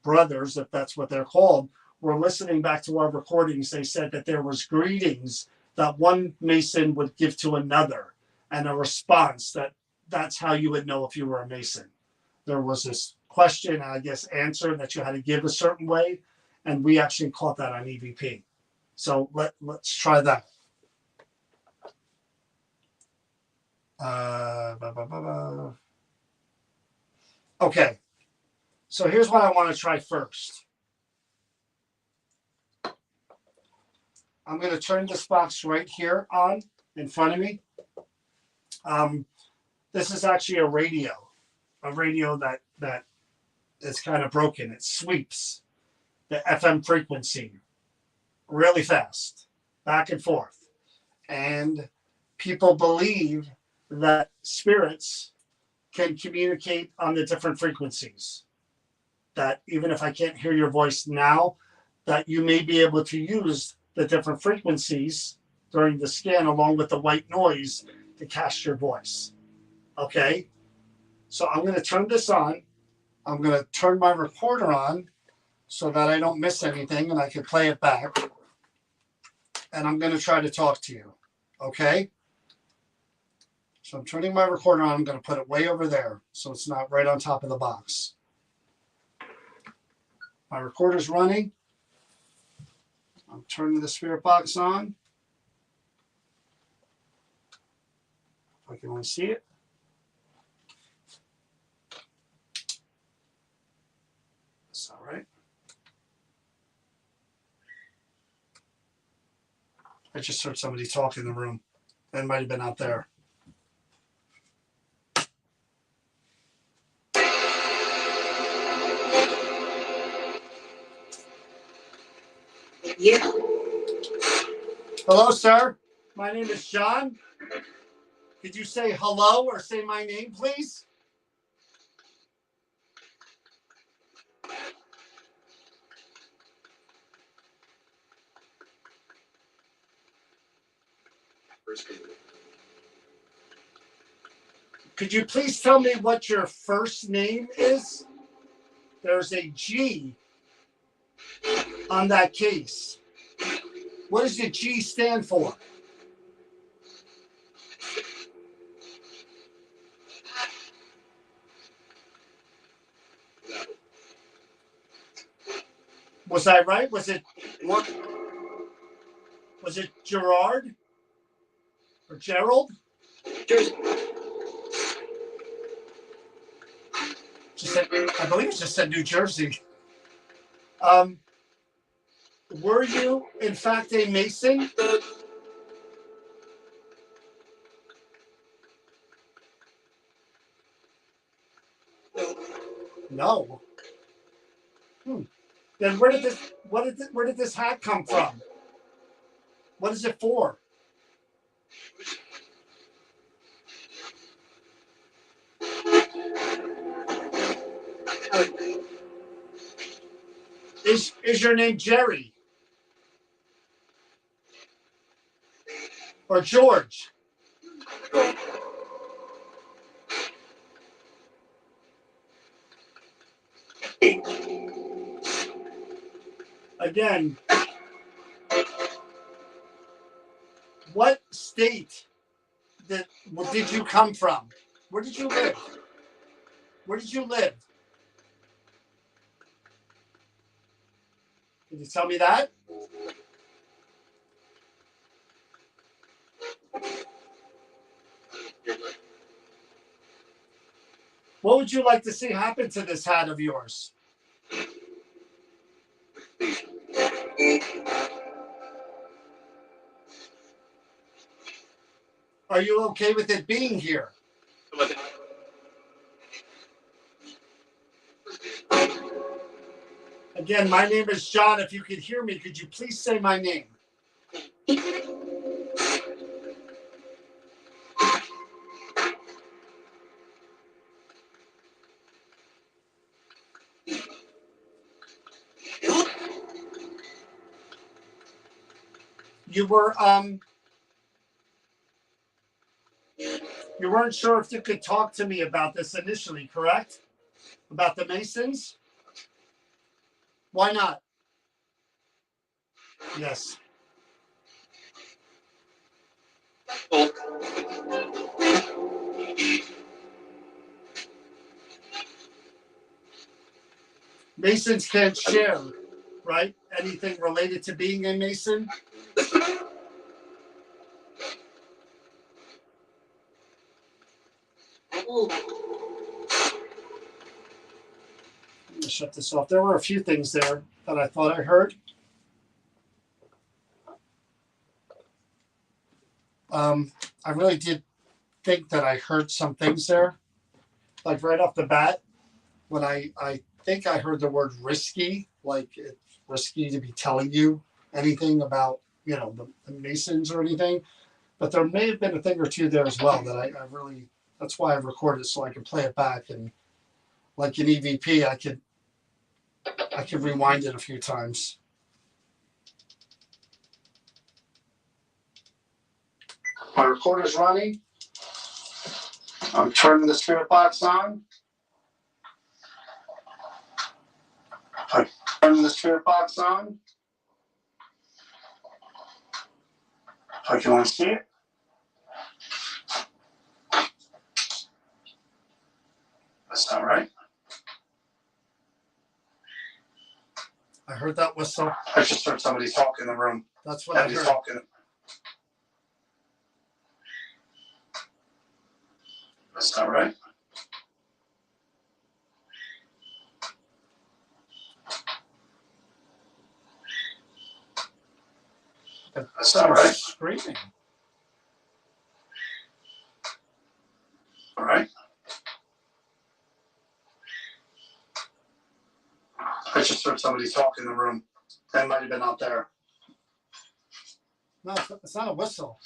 brothers, if that's what they're called, were listening back to our recordings, they said that there was greetings that one Mason would give to another, and a response that's how you would know if you were a Mason. There was this question, I guess, answer that you had to give a certain way, and we actually caught that on EVP. So let's try that. Okay, so here's what I want to try first. I'm going to turn this box right here on in front of me. This is actually a radio that is kind of broken. It sweeps the FM frequency really fast, back and forth. And people believe that spirits can communicate on the different frequencies. That even if I can't hear your voice now, that you may be able to use the different frequencies during the scan along with the white noise to cast your voice. Okay? So I'm going to turn this on. I'm going to turn my recorder on so that I don't miss anything and I can play it back. And I'm going to try to talk to you. Okay? So I'm turning my recorder on. I'm going to put it way over there so it's not right on top of the box. My recorder's running. I'm turning the spirit box on. If I can only see it. That's all right. I just heard somebody talk in the room. That might have been out there. Yeah. Hello, sir. My name is John. Could you say hello or say my name, please? Could you please tell me what your first name is? There's a G on that case. What does the G stand for? Was I right? Was it What? Was it Gerard or Gerald? Jersey. Just said, I believe it just said New Jersey. Were you, in fact, a Mason? No. Then where did this hat come from? What is it for? Is your name Jerry? Or George? Again, what state did you come from? Where did you live? Where did you live? Can you tell me that? What would you like to see happen to this hat of yours? Are you okay with it being here? Again, my name is John. If you could hear me, could you please say my name? You weren't sure if you could talk to me about this initially, correct? About the Masons? Why not? Yes. Masons can't share, right? Anything related to being a Mason? Let me shut this off. There were a few things there that I thought I heard. I really did think that I heard some things there, like right off the bat, when I think I heard the word risky, like it's risky to be telling you anything about, the Masons or anything. But there may have been a thing or two there as well that I really, that's why I recorded so I could play it back. And like in EVP, I could rewind it a few times. My recorder's running. I'm turning the spirit box on. I'm turning the spirit box on. I can only see it. That's not right. I heard that whistle. I just heard somebody talk in the room. That's what I heard. Talking. That's not right. That's not right. Screaming. All right. I just heard somebody talk in the room. That might have been out there. No, it's not a whistle.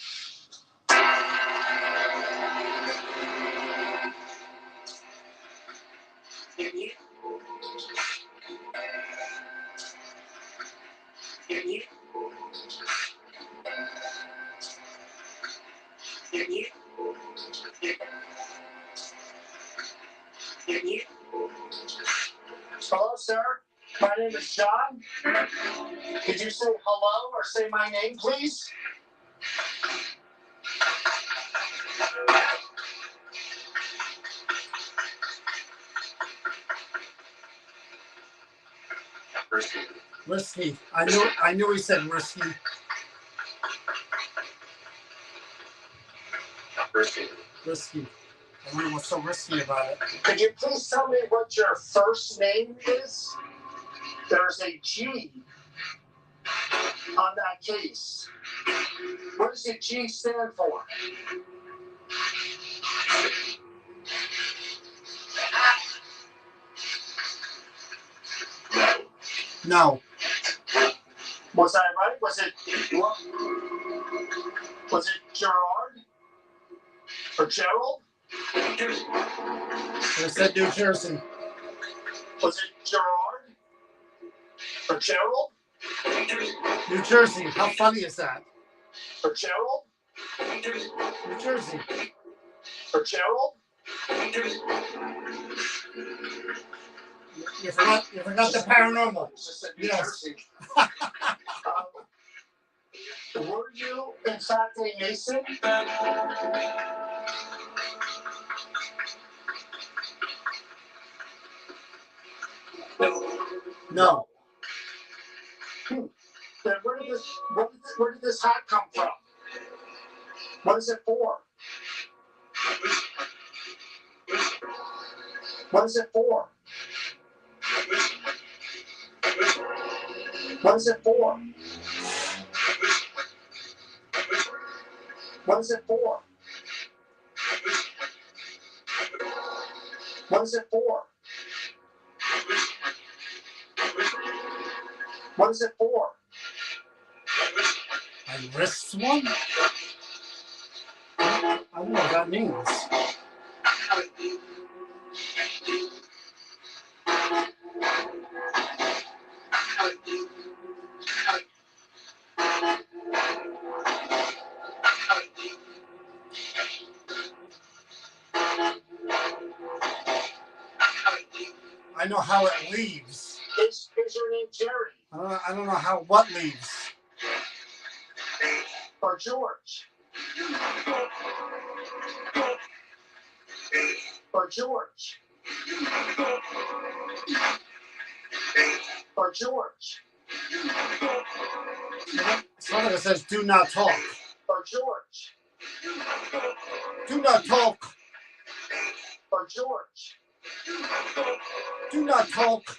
Hello, sir. My name is John. Could you say hello or say my name, please? Risky. Risky. I knew he said risky. Risky. Risky. I wonder what's so risky about it. Could you please tell me what your first name is? There's a G on that case. What does the G stand for? No. Was I right? Was it Gerard? Or Gerald? I said New Jersey. Was it Gerard? Or Gerald? New Jersey. How funny is that? Or Gerald? New Jersey. Or Gerald? You forgot the paranormal. Yes. Were you, in fact, a Mason? No. Then where did this hat come from? What is it for? What is it for? What is it for? What is it for? What is it for? What is it for? A wrist one? I don't know what that means. know how it leaves. Is your name Jerry I don't know how what leaves. or George? Or George? Or George? Somebody says, "Do not talk." Or George? Do not talk. Or George? Do not talk.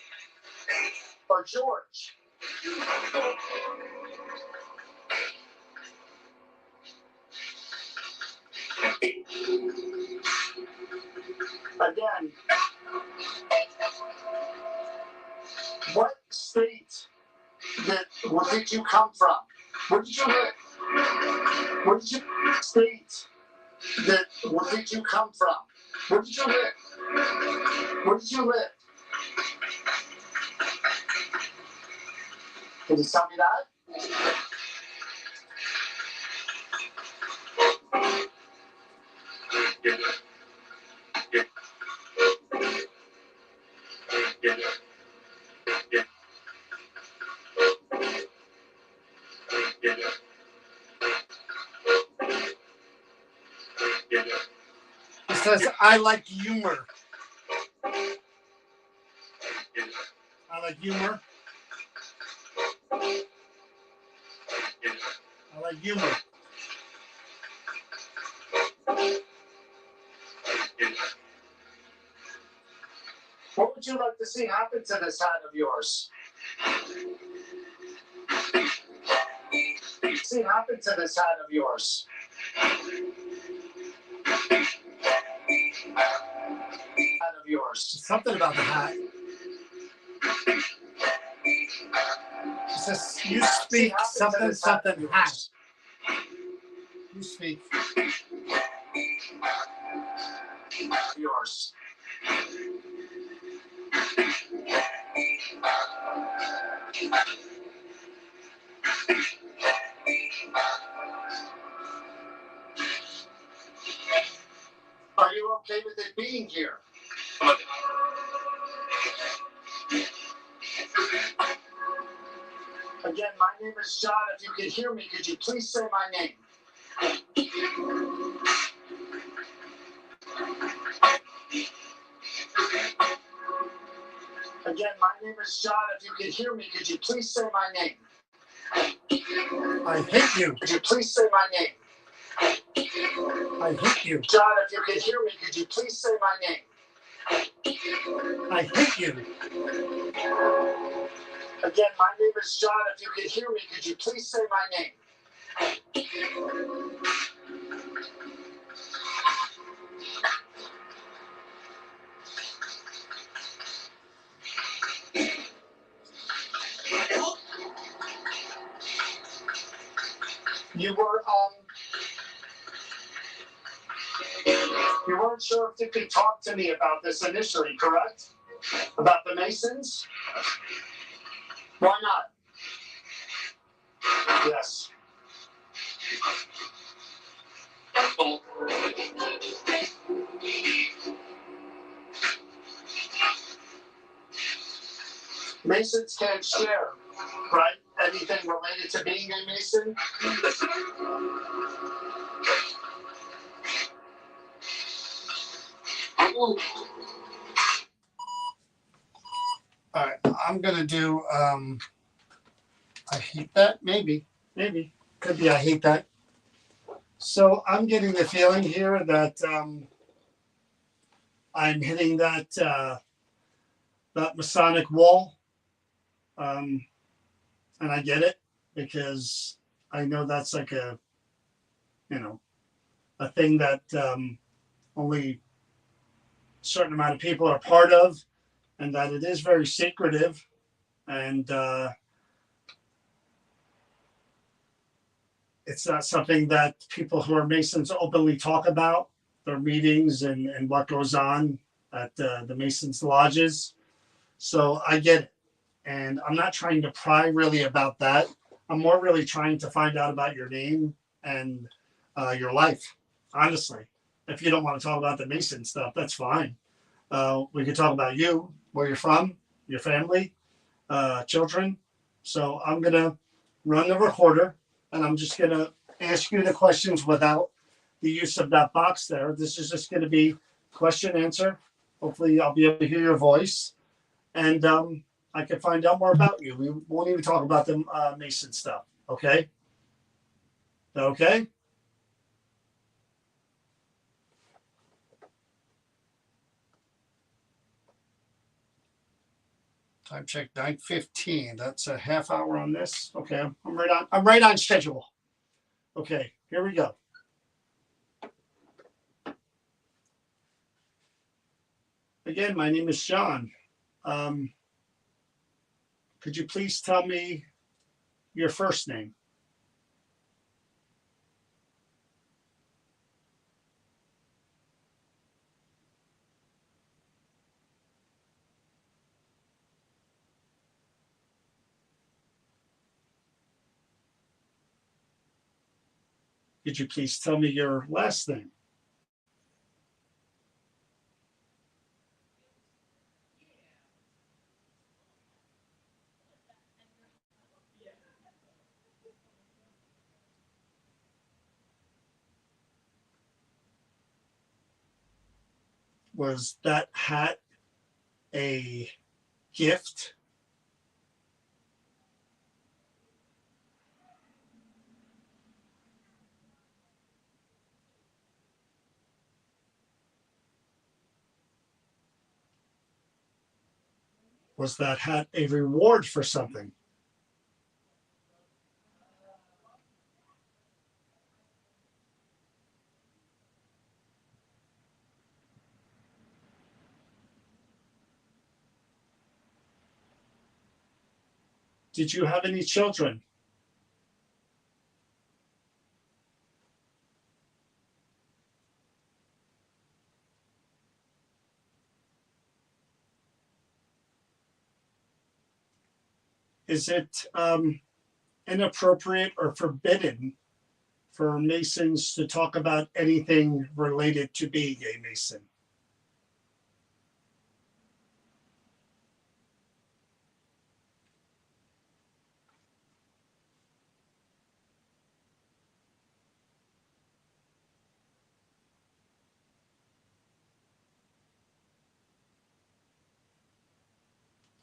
Or George? Again, what state where did you come from? Where did you live? Where did you state where did you come from? Where did you live? Where did you live? Can you tell me that? It says, "I like humor." I like humor. I like humor. What would you like to see happen to this hat of yours? See happen to this hat of yours? Hat of yours. Something about the hat. It says, "You speak something something hat." You speak. Yours. Are you okay with it being here? Again, my name is John. If you could hear me, could you please say my name? Again, my name is John. If you could hear me, could you please say my name? I hate you. Could you please say my name? I hate you. John, if you could hear me, could you please say my name? I hate you. Again, my name is John. If you could hear me, could you please say my name? You weren't sure if you could talk to me about this initially, correct? About the Masons? Why not? Yes. Masons can't share, right? Anything related to being a Mason? All right, I'm gonna do. I hate that. Maybe. Could be. I hate that. So I'm getting the feeling here that I'm hitting that Masonic wall, and I get it because I know that's like a thing that only a certain amount of people are part of, and that it is very secretive, and it's not something that people who are Masons openly talk about their meetings and what goes on at the Masons lodges. So I get it. And I'm not trying to pry really about that. I'm more really trying to find out about your name and your life, honestly. If you don't want to talk about the Mason stuff, that's fine. We could talk about you where you're from, your family, children. So I'm going to run the recorder and I'm just going to ask you the questions without the use of that box there. This is just going to be question answer. Hopefully I'll be able to hear your voice and I can find out more about you. We won't even talk about the Mason stuff. Okay? Okay? Time check 9:15. That's a half hour on this. Okay, I'm right on schedule. Okay, here we go. Again, my name is John. Could you please tell me your first name? Could you please tell me your last name? Was that hat a gift? Was that hat a reward for something? Did you have any children? Is it inappropriate or forbidden for Masons to talk about anything related to being a Mason?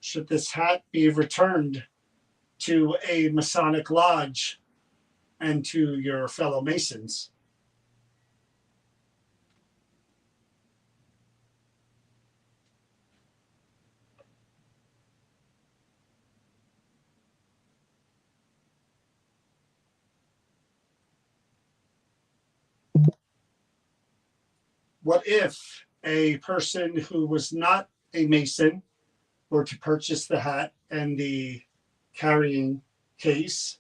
Should this hat be returned to a Masonic lodge and to your fellow Masons? What if a person who was not a Mason were to purchase the hat and the carrying case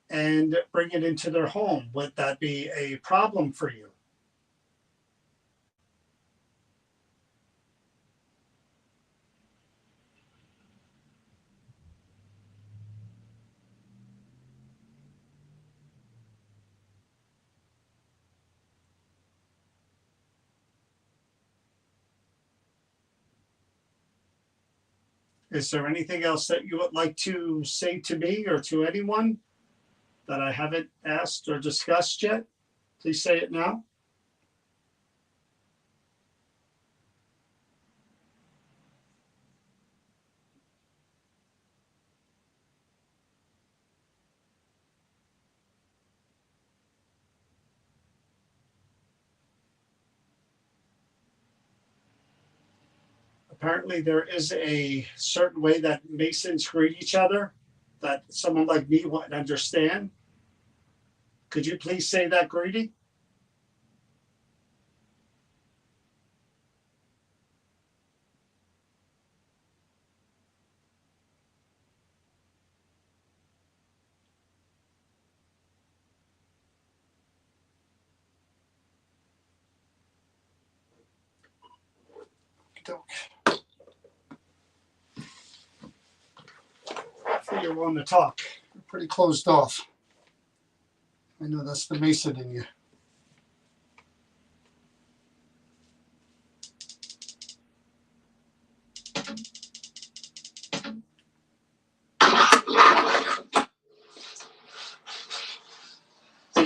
and bring it into their home? Would that be a problem for you? Is there anything else that you would like to say to me or to anyone that I haven't asked or discussed yet? Please say it now. Apparently, there is a certain way that Masons greet each other that someone like me wouldn't understand. Could you please say that greeting? You're willing to talk. You're pretty closed off. I know that's the Mason in you.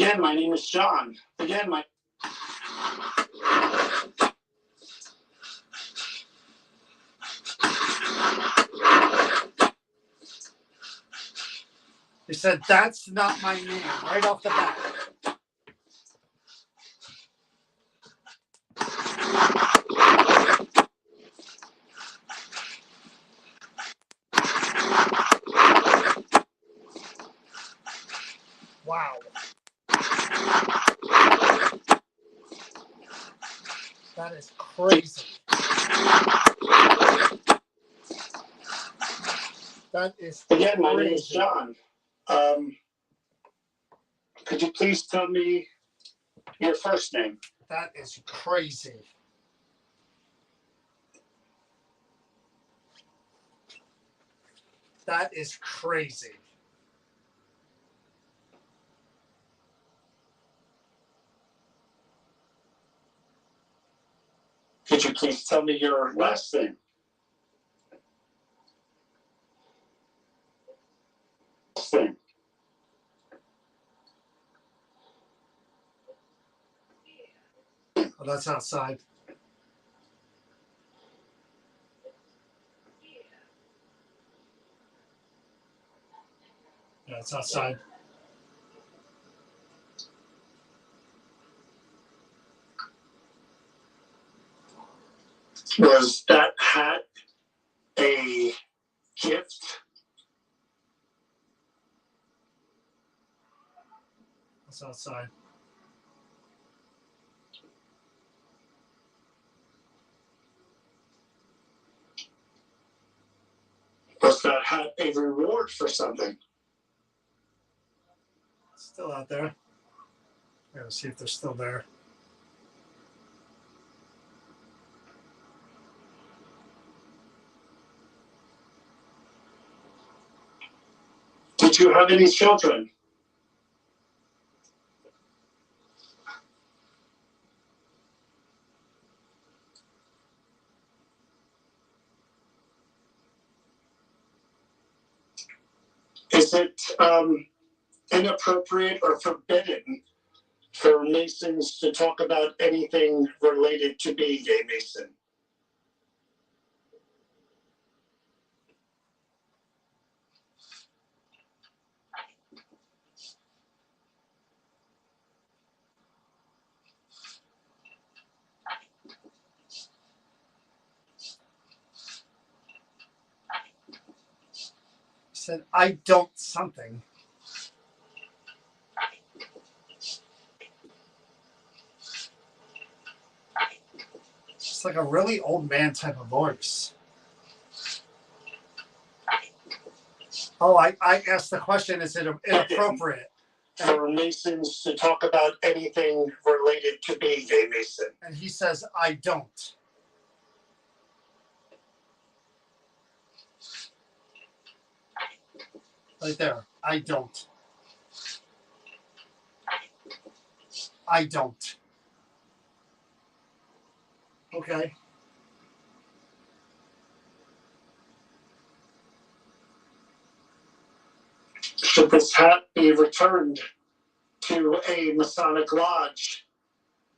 Again, my name is John. Again, my He said, "That's not my name," right off the bat. Wow. That is crazy. That is again, my name is crazy. John. Could you please tell me your first name? That is crazy. That is crazy. Could you please tell me your last name? Name. Oh, that's outside. Yeah, it's outside. Was that hat a gift? It's outside. Was that hat a reward for something? It's still out there. I gotta see if they're still there. Did you have any children? Is it inappropriate or forbidden for Masons to talk about anything related to being a Mason? He said, "I don't something." It's like a really old man type of voice. Oh, I asked the question, is it inappropriate? For Masons to talk about anything related to being a Mason? And he says, "I don't." Right there. I don't. I don't. Okay. Should this hat be returned to a Masonic lodge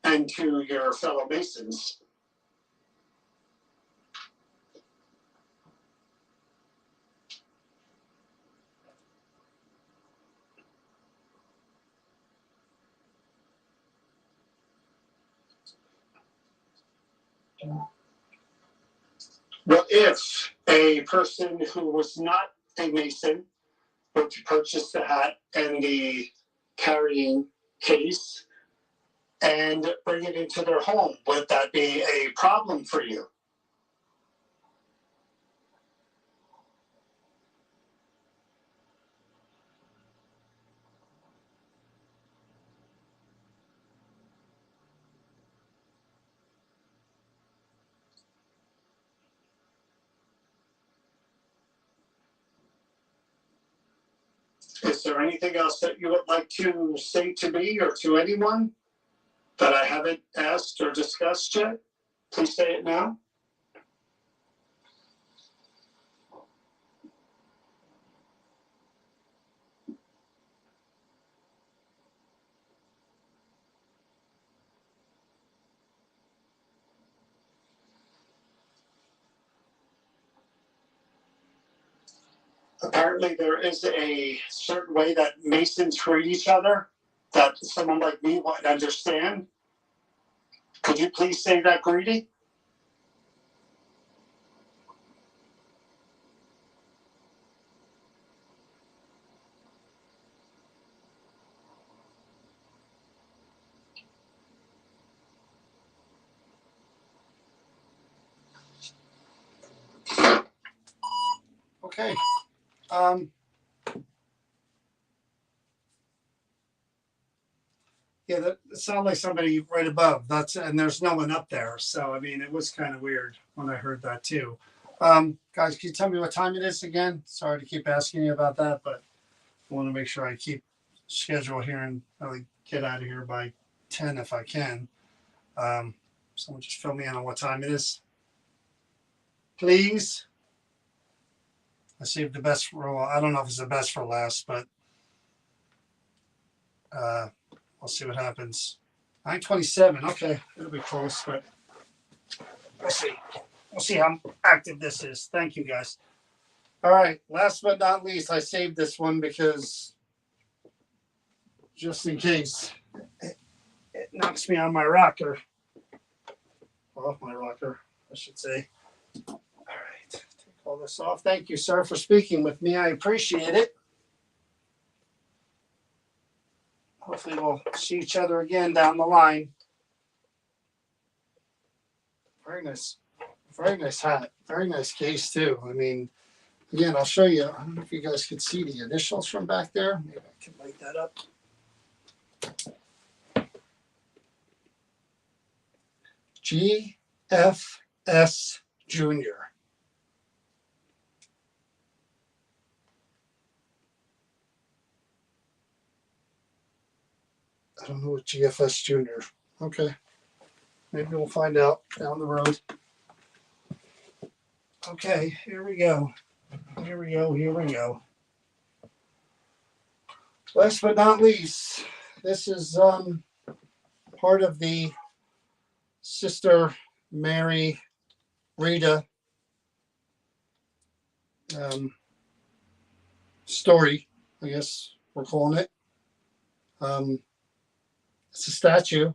and to your fellow Masons? What if a person who was not a Mason were to purchase the hat and the carrying case and bring it into their home? Would that be a problem for you? Is there anything else that you would like to say to me or to anyone that I haven't asked or discussed yet? Please say it now. apparently there is a certain way that Masons treat each other that someone like me wouldn't understand. Could you please say that, Greedy? Okay. Yeah, that sounded like somebody right above. And there's no one up there. So I mean, it was kind of weird when I heard that too. Guys, can you tell me what time it is again? Sorry to keep asking you about that, but I want to make sure I keep schedule here and really get out of here by 10 if I can. Someone just fill me in on what time it is, please. I saved the best for, well, I don't know if it's the best for last, but we'll see what happens. 9:27. Okay, it'll be close, but we'll see. We'll see how active this is. Thank you, guys. All right. Last but not least, I saved this one because just in case it knocks me on my rocker. Off my rocker, I should say. All right. Take all this off. Thank you, sir, for speaking with me. I appreciate it. Hopefully we'll see each other again down the line. Very nice. Very nice hat. Very nice case, too. I mean, again, I'll show you. I don't know if you guys could see the initials from back there. Maybe I can light that up. GFS Junior. I don't know what GFS Junior. Okay. Maybe we'll find out down the road. Okay, here we go. Here we go. Here we go. Last but not least, this is part of the Sister Mary Rita story, I guess we're calling it. It's a statue. I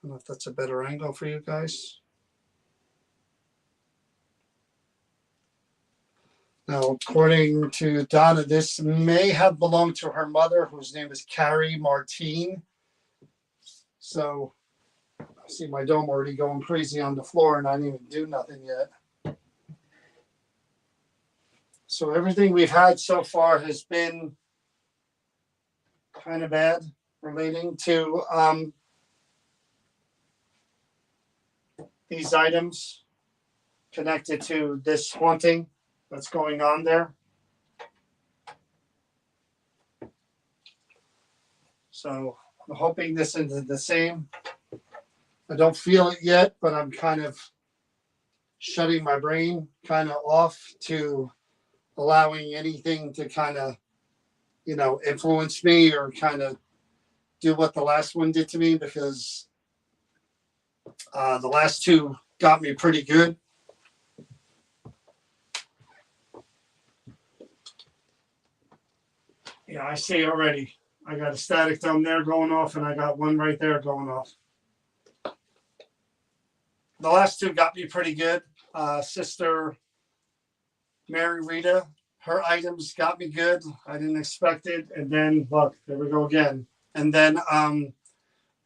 don't know if that's a better angle for you guys. Now, according to Donna, this may have belonged to her mother, whose name is Carrie Martine. So I see my dome already going crazy on the floor, and I didn't even do nothing yet. So everything we've had so far has been kind of bad, relating to these items connected to this haunting that's going on there. So I'm hoping this is the same. I don't feel it yet, but I'm kind of shutting my brain kind of off to allowing anything to kind of, influence me or kind of do what the last one did to me, because the last two got me pretty good. Yeah, I see already. I got a static dome there going off, and I got one right there going off. The last two got me pretty good. Sister Mary Rita, her items got me good. I didn't expect it. And then, look, there we go again. And then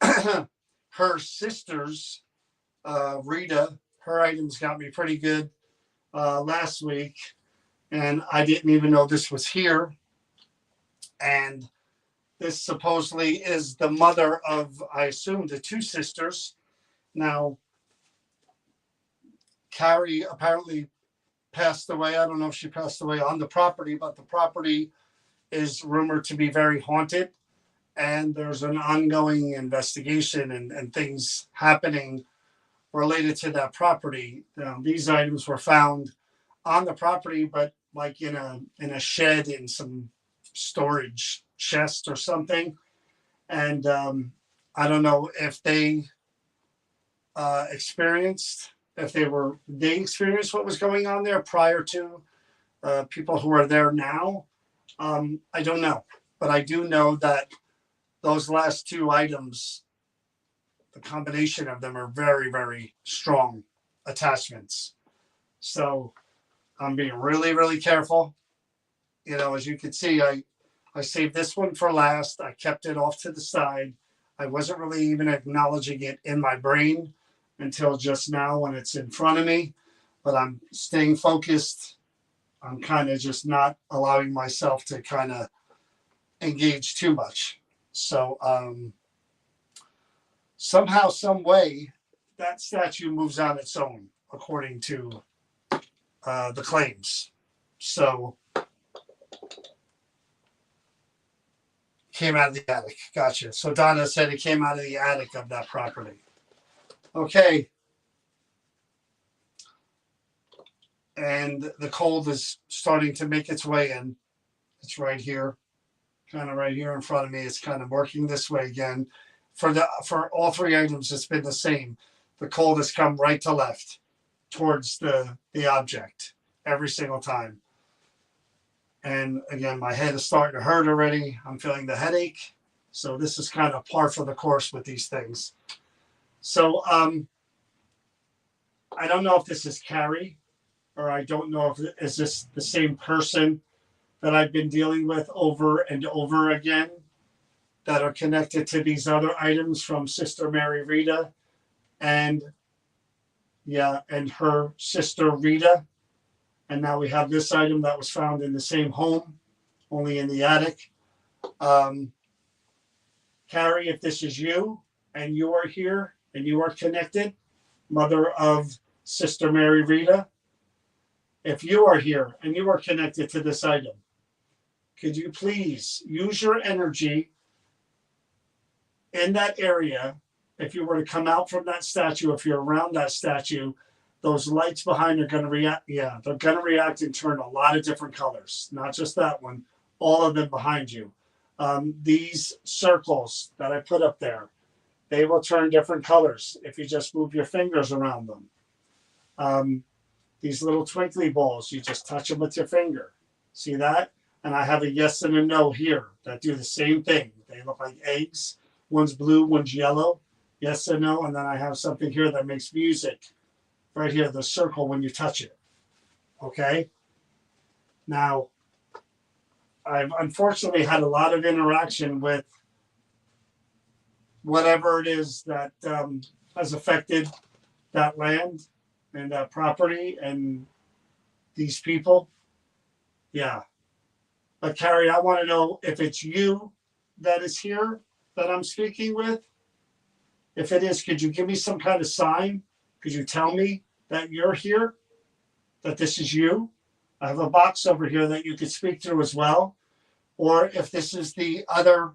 her sisters, Rita, her items got me pretty good last week. And I didn't even know this was here. And this supposedly is the mother of, I assume, the two sisters. Now, Carrie apparently passed away. I don't know if she passed away on the property, but the property is rumored to be very haunted. And there's an ongoing investigation and things happening related to that property. These items were found on the property, but like in a shed in some storage chest or something. And I don't know if they experienced if they experienced what was going on there prior to people who are there now. I don't know, but I do know that those last two items, the combination of them are very, very strong attachments. So I'm being really, really careful. You know, as you can see, I saved this one for last. I kept it off to the side. I wasn't really even acknowledging it in my brain until just now when it's in front of me, but I'm staying focused. I'm kind of just not allowing myself to kind of engage too much. So somehow, some way, that statue moves on its own, according to the claims. So came out of the attic. Gotcha. So Donna said it came out of the attic of that property. Okay. And the cold is starting to make its way in. It's right here, kind of right here in front of me. It's kind of working this way again. For all three items, it's been the same. The cold has come right to left towards the object every single time. And again, my head is starting to hurt already. I'm feeling the headache. So this is kind of par for the course with these things. So I don't know if this is Carrie, or I don't know if is this the same person that I've been dealing with over and over again that are connected to these other items from Sister Mary Rita and her sister Rita. And now we have this item that was found in the same home, only in the attic. Carrie, if this is you and you are here and you are connected, mother of Sister Mary Rita, if you are here and you are connected to this item, could you please use your energy in that area? If you were to come out from that statue, if you're around that statue, those lights behind are going to react. Yeah, they're going to react and turn a lot of different colors, not just that one, all of them behind you. These circles that I put up there, they will turn different colors if you just move your fingers around them. These little twinkly balls, you just touch them with your finger. See that? And I have a yes and a no here that do the same thing. They look like eggs. One's blue, one's yellow. Yes and no. And then I have something here that makes music. Right here, the circle when you touch it. Okay? Now, I've unfortunately had a lot of interaction with whatever it is that has affected that land and that property and these people. Yeah. But Carrie, I want to know if it's you that is here that I'm speaking with. If it is, could you give me some kind of sign? Could you tell me that you're here, that this is you? I have a box over here that you could speak through as well. Or if this is the other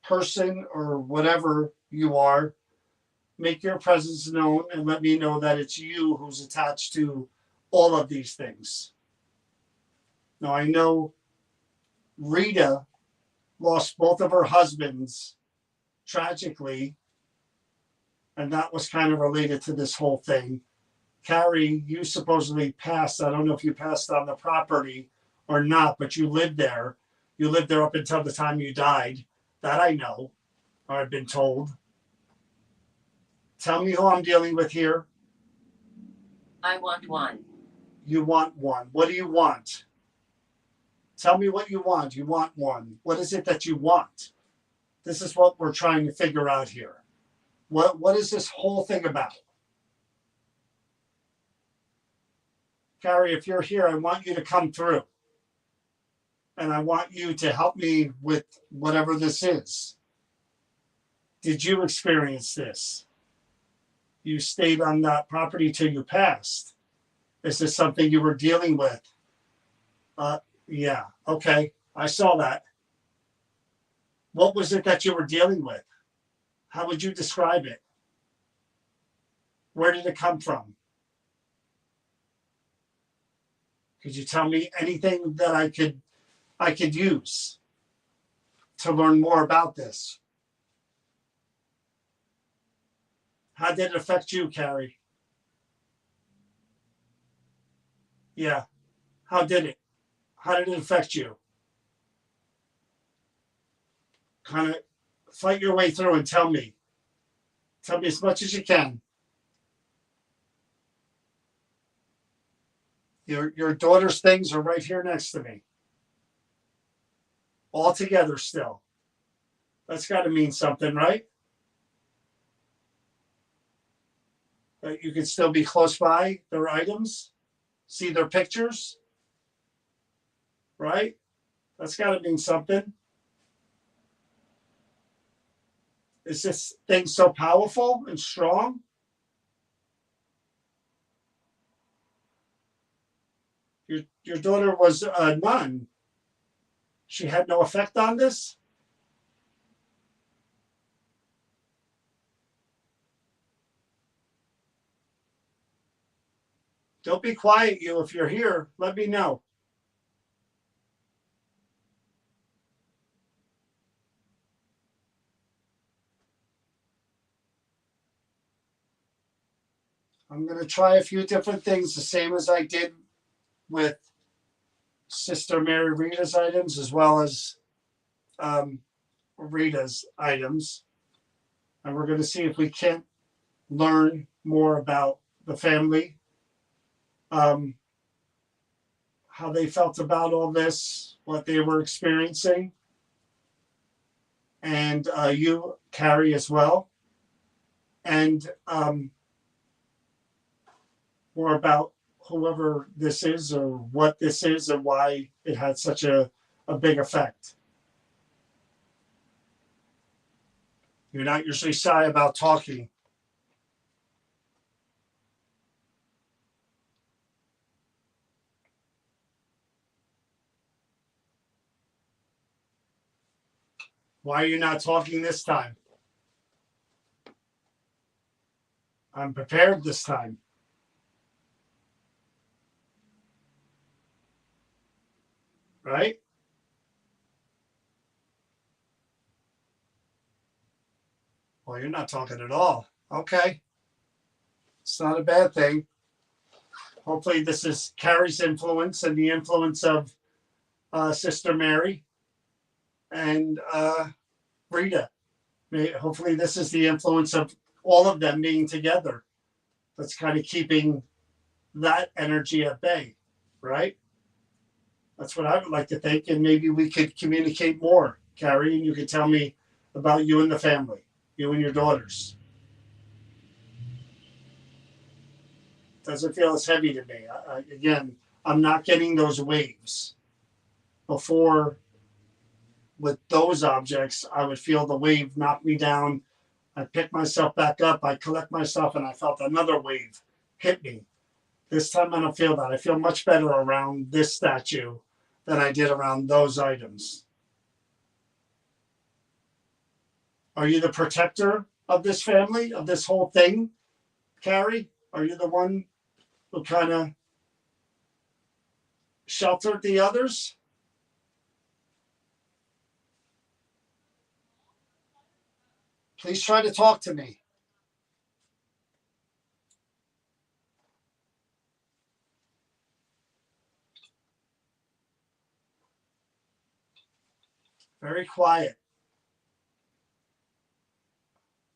person or whatever you are, make your presence known and let me know that it's you who's attached to all of these things. Now, I know Rita lost both of her husbands tragically, and that was kind of related to this whole thing. Carrie, you supposedly passed. I don't know if you passed on the property or not, but you lived there. You lived there up until the time you died. That I know, or I've been told. Tell me who I'm dealing with here. I want one. You want one. What do you want? Tell me what you want. You want one. What is it that you want? This is what we're trying to figure out here. What is this whole thing about? Carrie, if you're here, I want you to come through. And I want you to help me with whatever this is. Did you experience this? You stayed on that property till you passed. Is this something you were dealing with? Yeah, okay, I saw that. What was it that you were dealing with? How would you describe it? Where did it come from? Could you tell me anything that I could use to learn more about this? How did it affect you, Carrie? Yeah. How did it? How did it affect you? Kind of fight your way through and tell me. Tell me as much as you can. Your daughter's things are right here next to me. All together still. That's got to mean something, right? That you can still be close by their items, see their pictures, right? That's got to mean something. Is this thing so powerful and strong? Your daughter was a nun. She had no effect on this? Don't be quiet, you. If you're here, let me know. I'm going to try a few different things, the same as I did with Sister Mary Rita's items, as well as Rita's items. And we're going to see if we can't learn more about the family, how they felt about all this, what they were experiencing. And you, Carrie, as well. And more about whoever this is or what this is and why it had such a big effect. You're not usually shy about talking. Why are you not talking this time? I'm prepared this time. Right? Well, you're not talking at all. Okay. It's not a bad thing. Hopefully, this is Carrie's influence and the influence of Sister Mary and Rita. Hopefully, this is the influence of all of them being together. That's kind of keeping that energy at bay, right? That's what I would like to think. And maybe we could communicate more, Carrie, and you could tell me about you and the family, you and your daughters. Doesn't feel as heavy to me. Again, I'm not getting those waves. Before, with those objects, I would feel the wave knock me down. I pick myself back up, I collect myself, and I felt another wave hit me. This time I don't feel that. I feel much better around this statue than I did around those items. Are you the protector of this family, of this whole thing, Carrie? Are you the one who kind of sheltered the others? Please try to talk to me. Very quiet.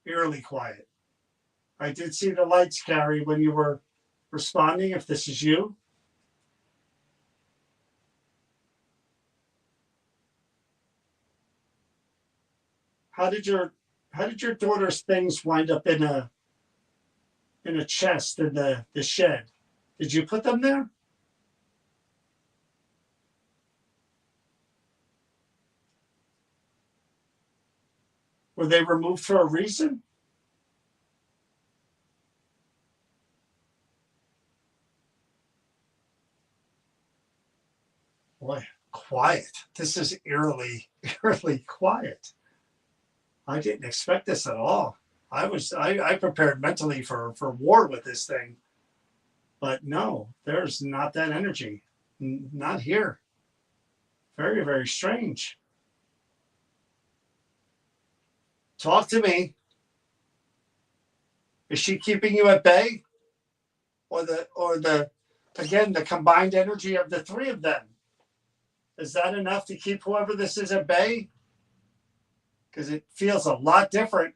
Eerily quiet. I did see the lights, Carrie, when you were responding, if this is you. How did your daughter's things wind up in a chest in the shed? Did you put them there? Were they removed for a reason? Boy, quiet. This is eerily quiet. I didn't expect this at all. I prepared mentally for war with this thing. But no, there's not that energy. Not here. Very, very strange. Talk to me. Is she keeping you at bay? Or the again, the combined energy of the three of them. Is that enough to keep whoever this is at bay? Because it feels a lot different.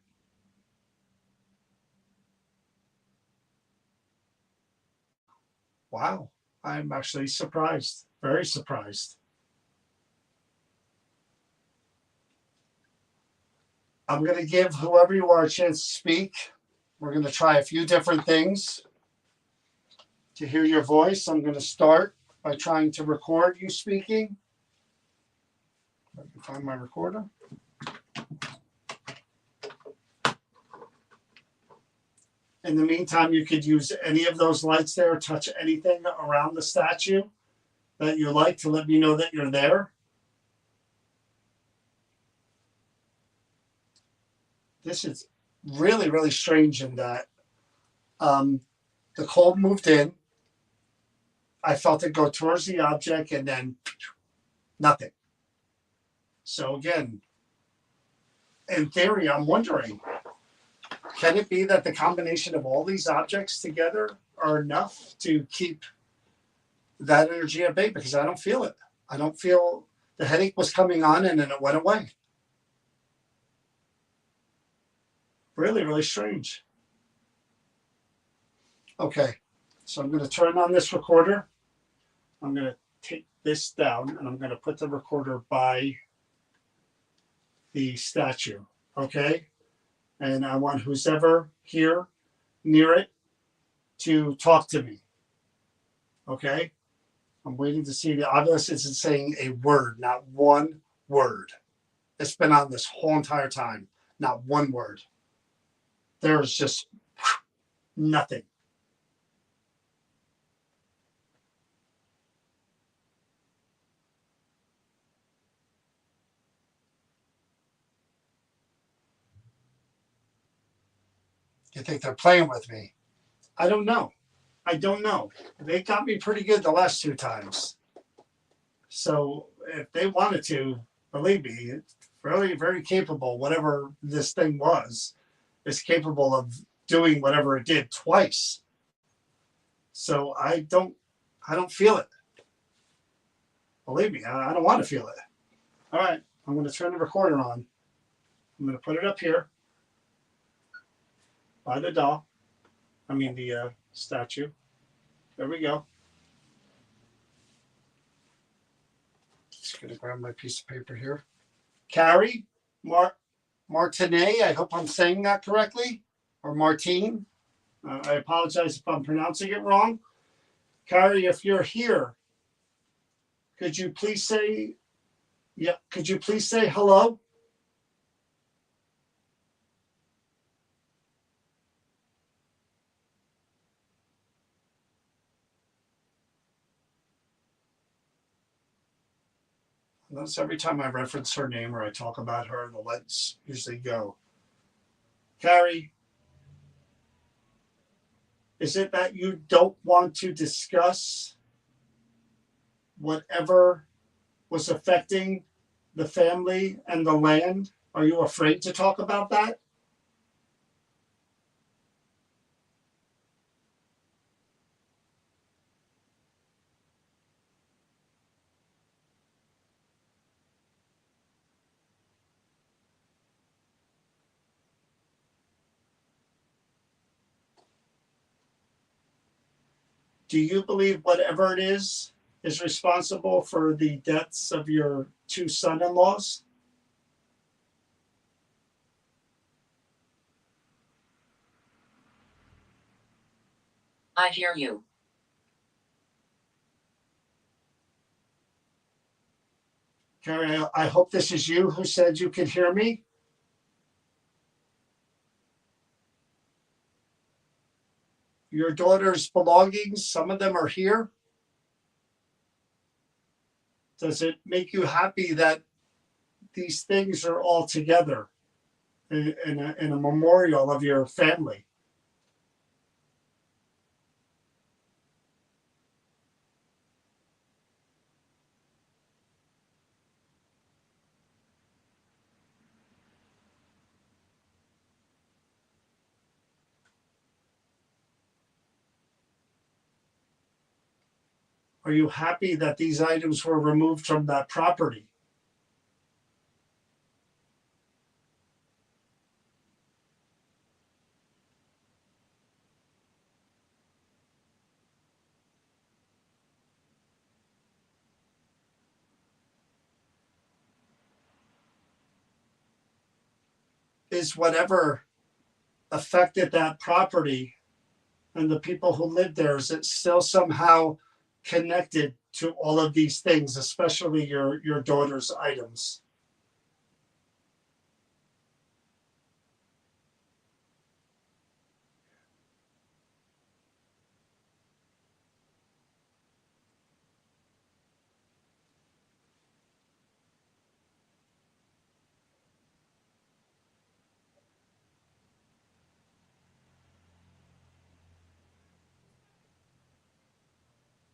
Wow. I'm actually surprised. Very surprised. I'm going to give whoever you are a chance to speak. We're going to try a few different things to hear your voice. I'm going to start by trying to record you speaking. I can find my recorder. In the meantime, you could use any of those lights there, touch anything around the statue that you like to let me know that you're there. This is really, really strange in that the cold moved in. I felt it go towards the object and then nothing. So again, in theory, I'm wondering, can it be that the combination of all these objects together are enough to keep that energy at bay? Because I don't feel it. I don't feel the headache was coming on and then it went away. Really, really strange. Okay, so I'm going to turn on this recorder. I'm going to take this down and I'm going to put the recorder by the statue. Okay, and I want who's ever here near it to talk to me. Okay, I'm waiting to see the obvious isn't saying a word, not one word. It's been on this whole entire time, not one word. There's just nothing. You think they're playing with me? I don't know. I don't know. They got me pretty good the last two times. So if they wanted to, believe me, it's very, very capable. Whatever this thing was, is capable of doing whatever it did twice. So I don't feel it. Believe me, I don't want to feel it. All right, I'm going to turn the recorder on. I'm going to put it up here by the doll. I mean the statue. There we go. Just going to grab my piece of paper here. Carrie Martinet, I hope I'm saying that correctly, or Martine. I apologize if I'm pronouncing it wrong. Carrie, if you're here, could you please say, could you please say hello? Notice every time I reference her name or I talk about her, the lights usually go. Carrie, is it that you don't want to discuss whatever was affecting the family and the land? Are you afraid to talk about that? Do you believe whatever it is responsible for the deaths of your two son-in-laws? I hear you. Carrie, I hope this is you who said you could hear me. Your daughter's belongings, some of them are here. Does it make you happy that these things are all together in a memorial of your family? Are you happy that these items were removed from that property? Is whatever affected that property and the people who live there, is it still somehow connected to all of these things, especially your daughter's items?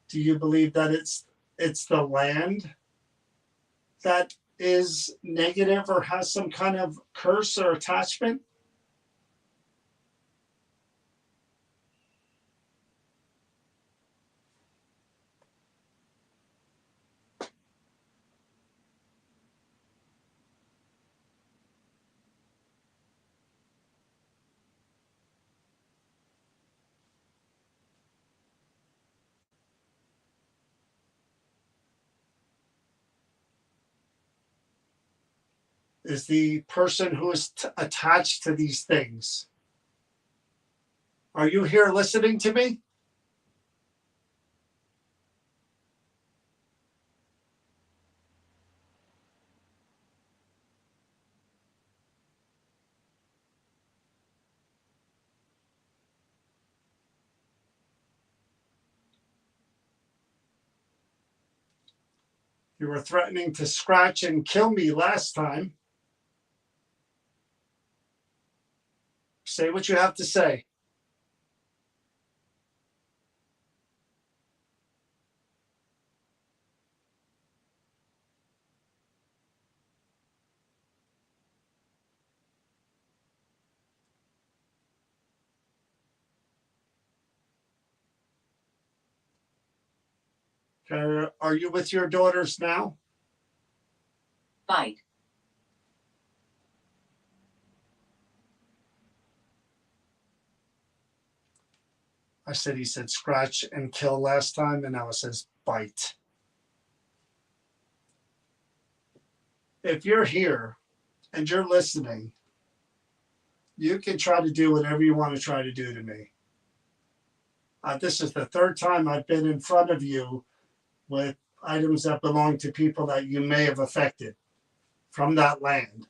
Do you believe that it's the land that is negative or has some kind of curse or attachment? Is the person who is attached to these things? Are you here listening to me? You were threatening to scratch and kill me last time. Say what you have to say. Are you with your daughters now? Bite. I said he said scratch and kill last time, and now it says bite. If you're here and you're listening, you can try to do whatever you want to try to do to me. This is the third time I've been in front of you with items that belong to people that you may have affected from that land.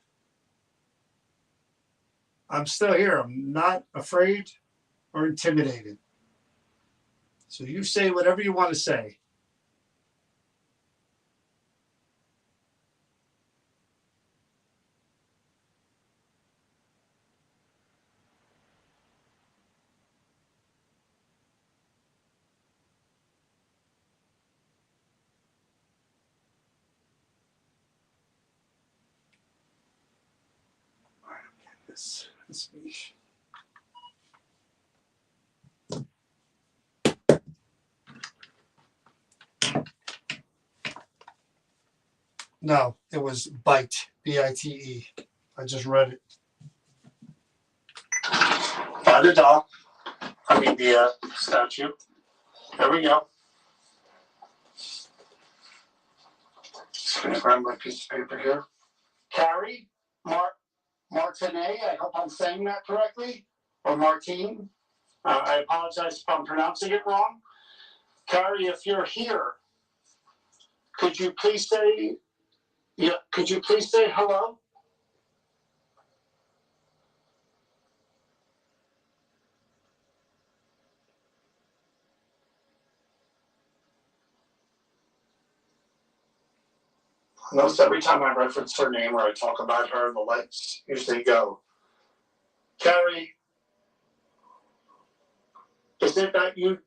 I'm still here. I'm not afraid or intimidated. So you say whatever you want to say. Let's see. No, it was bite, B-I-T-E. I just read it. By the dog. I mean the statue. There we go. Just gonna grab my piece of paper here. Carrie Martinet, I hope I'm saying that correctly, or Martine. I apologize if I'm pronouncing it wrong. Carrie, if you're here, could you please say hello? Notice every time I reference her name or I talk about her, the lights usually go. Carrie, is it that you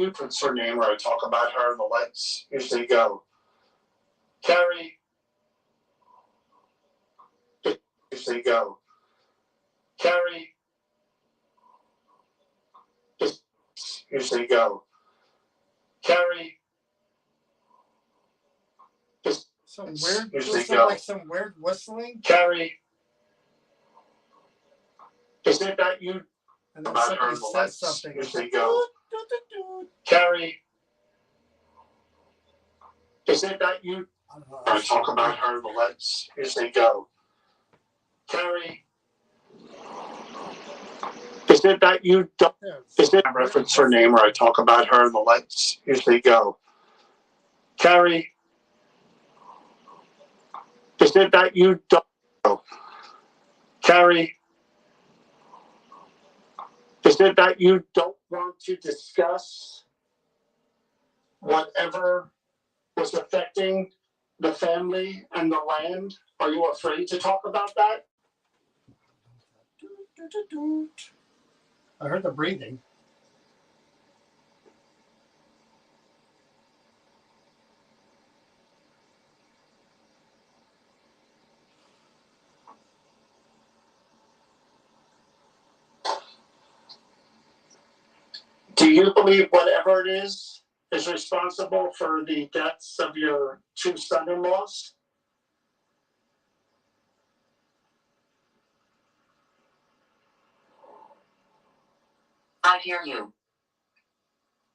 reference her name or I talk about her, the lights usually go. Carrie, usually go. Carrie, usually go. Carrie. Some weird, Usually some, go. like some weird whistling, Carrie. Is it that you and then about somebody her the says lights something. usually go? Carrie. Is it that you I don't know. I talk about her the lights usually go? Carrie. Is it that you don't? Yeah, Is it I reference her name or I talk about her the lights usually go? Carrie. Is it that you don't? Carrie. Is it that you don't want to discuss whatever was affecting the family and the land? Are you afraid to talk about that? I heard the breathing. Do you believe whatever it is responsible for the deaths of your two son-in-laws? I hear you.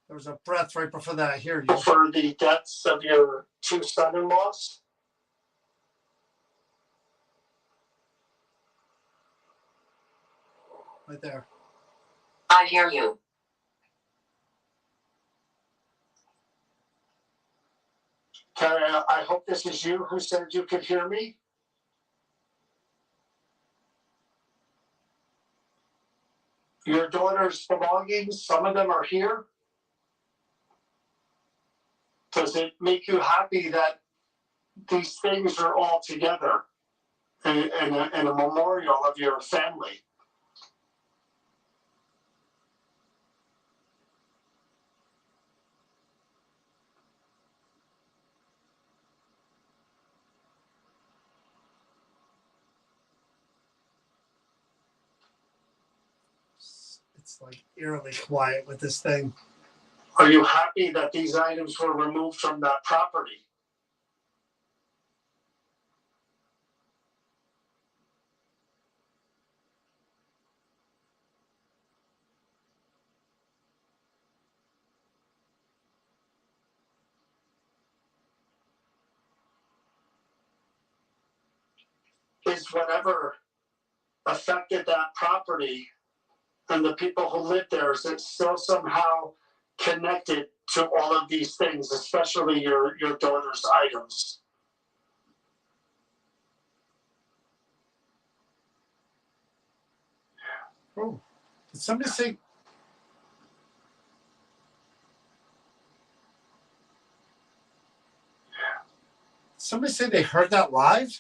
There was a breath right before that. I hear you. For the deaths of your two son-in-laws? Right there. I hear you. Carrie, I hope this is you who said you could hear me. Your daughter's belongings, some of them are here. Does it make you happy that these things are all together in a memorial of your family? It's like eerily quiet with this thing. Are you happy that these items were removed from that property? Is whatever affected that property and the people who live there, is it still somehow connected to all of these things, especially your daughter's items? Oh, did somebody say? Somebody say they heard that live?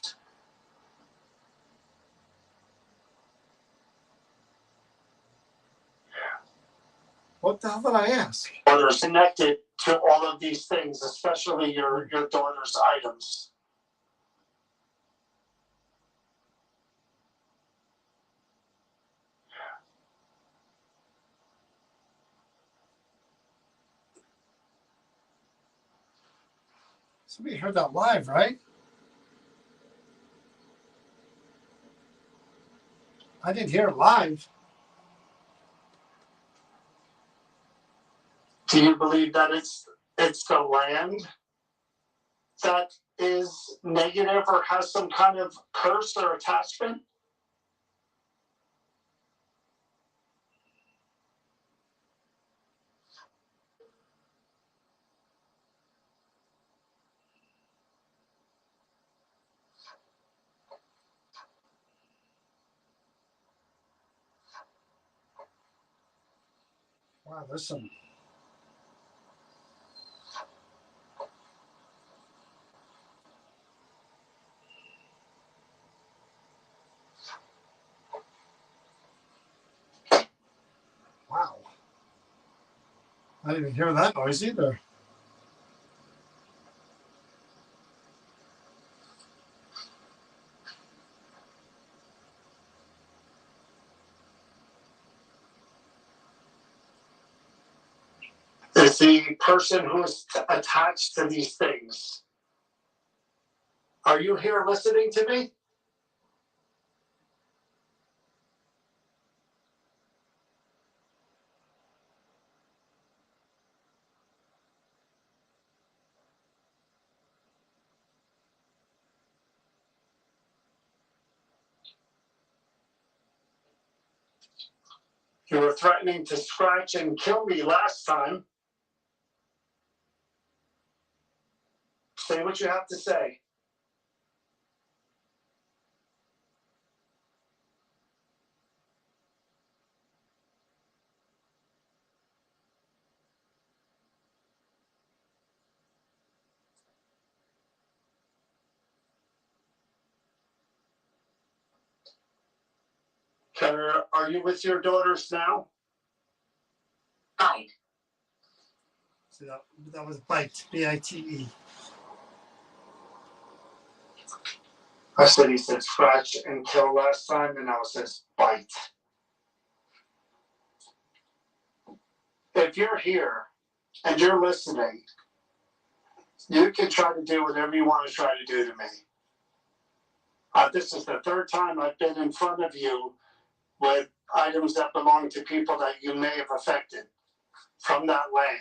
What the hell did I ask? Or they're connected to all of these things, especially your daughter's items. Somebody heard that live, right? I didn't hear it live. Do you believe that it's the land that is negative or has some kind of curse or attachment? Wow, there's some. Wow. I didn't even hear that noise either. is the person who is attached to these things. Are you here listening to me? You were threatening to scratch and kill me last time. Say what you have to say. Kara, are you with your daughters now? Bite. So that was bite, B-I-T-E. I said he said scratch and kill last time, and now it says bite. If you're here and you're listening, you can try to do whatever you want to try to do to me. This is the third time I've been in front of you with items that belong to people that you may have affected from that land.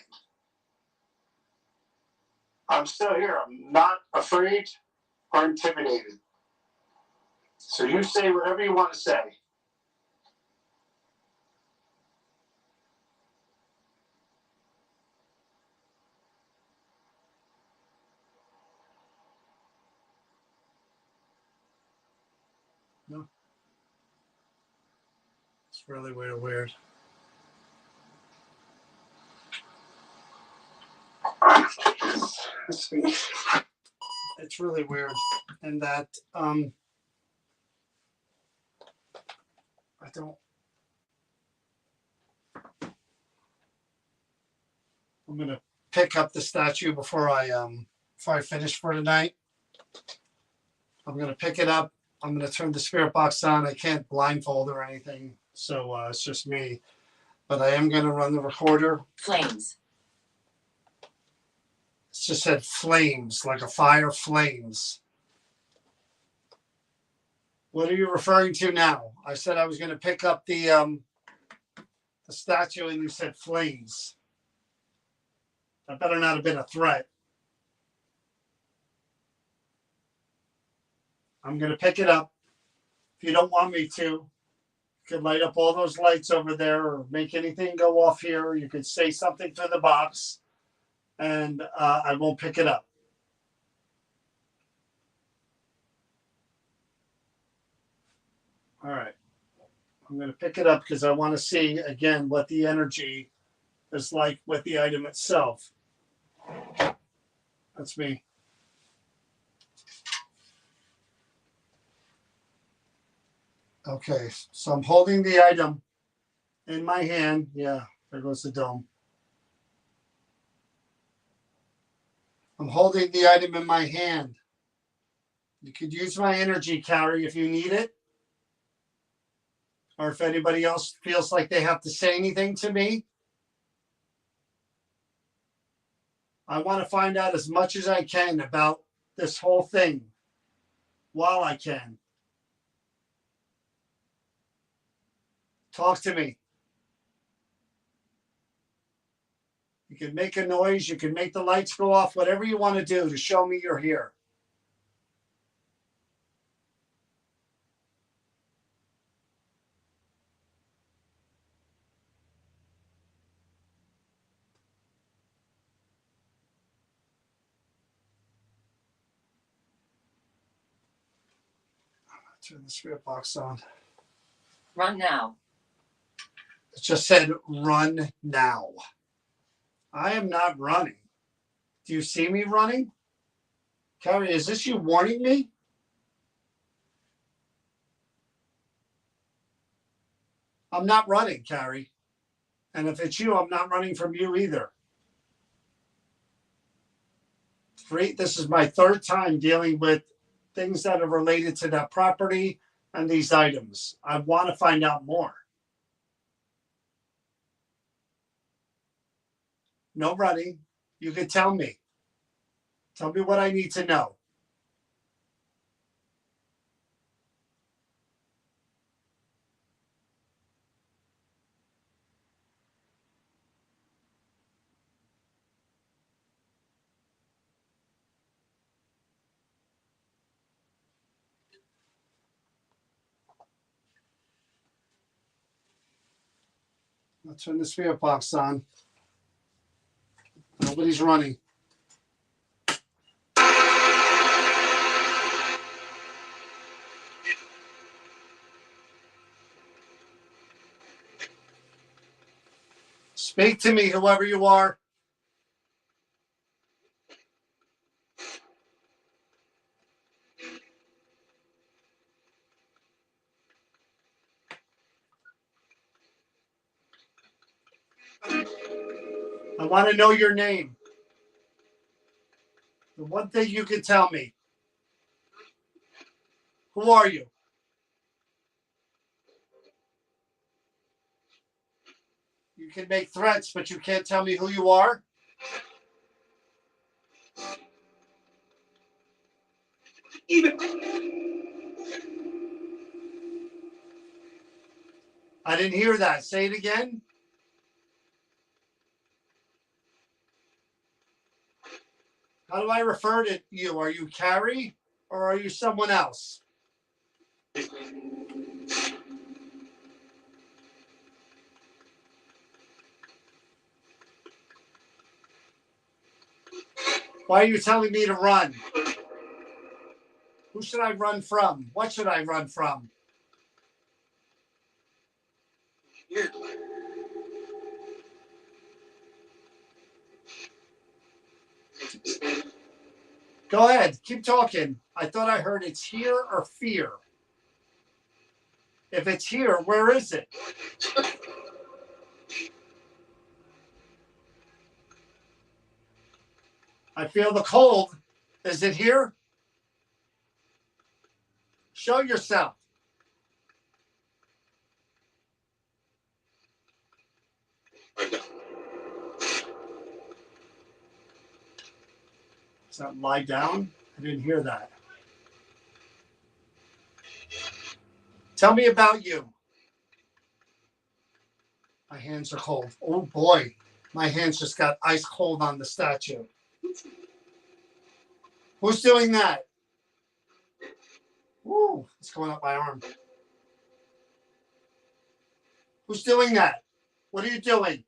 I'm still here. I'm not afraid or intimidated. So you say whatever you want to say. No. It's really weird. It's really weird. And that I don't I'm gonna pick up the statue before I finish for tonight. I'm gonna pick it up. I'm gonna turn the spirit box on. I can't blindfold or anything, so it's just me. But I am gonna run the recorder. Flames. It's just said flames, like a fire flames. What are you referring to now? I said I was gonna pick up the statue, and you said flames. That better not have been a threat. I'm going to pick it up. If you don't want me to, you could light up all those lights over there or make anything go off here. You could say something to the box, and I won't pick it up. All right. I'm going to pick it up because I want to see, again, what the energy is like with the item itself. That's me. Okay, so I'm holding the item in my hand. Yeah, there goes the dome. I'm holding the item in my hand. You could use my energy, Carrie, if you need it. Or if anybody else feels like they have to say anything to me. I want to find out as much as I can about this whole thing while I can. Talk to me. You can make a noise. You can make the lights go off. Whatever you want to do to show me you're here. Turn the spirit box on. Run now. It just said run now. I am not running. Do you see me running? Carrie, is this you warning me? I'm not running, Carrie. And if it's you, I'm not running from you either. This is my third time dealing with things that are related to that property and these items. I want to find out more. No running. You can tell me. Tell me what I need to know. I'll turn the spirit box on. Nobody's running. Speak to me, whoever you are. I want to know your name. The one thing you can tell me. Who are you? You can make threats, but you can't tell me who you are? I didn't hear that. Say it again. How do I refer to you? Are you Carrie or are you someone else? Why are you telling me to run? Who should I run from? What should I run from? Go ahead. Keep talking. I thought I heard it's here or fear. If it's here, where is it? I feel the cold. Is it here? Show yourself. Does that lie down? I didn't hear that. Tell me about you. My hands are cold. Oh boy. My hands just got ice cold on the statue. Who's doing that? Woo, it's going up my arm. Who's doing that? What are you doing?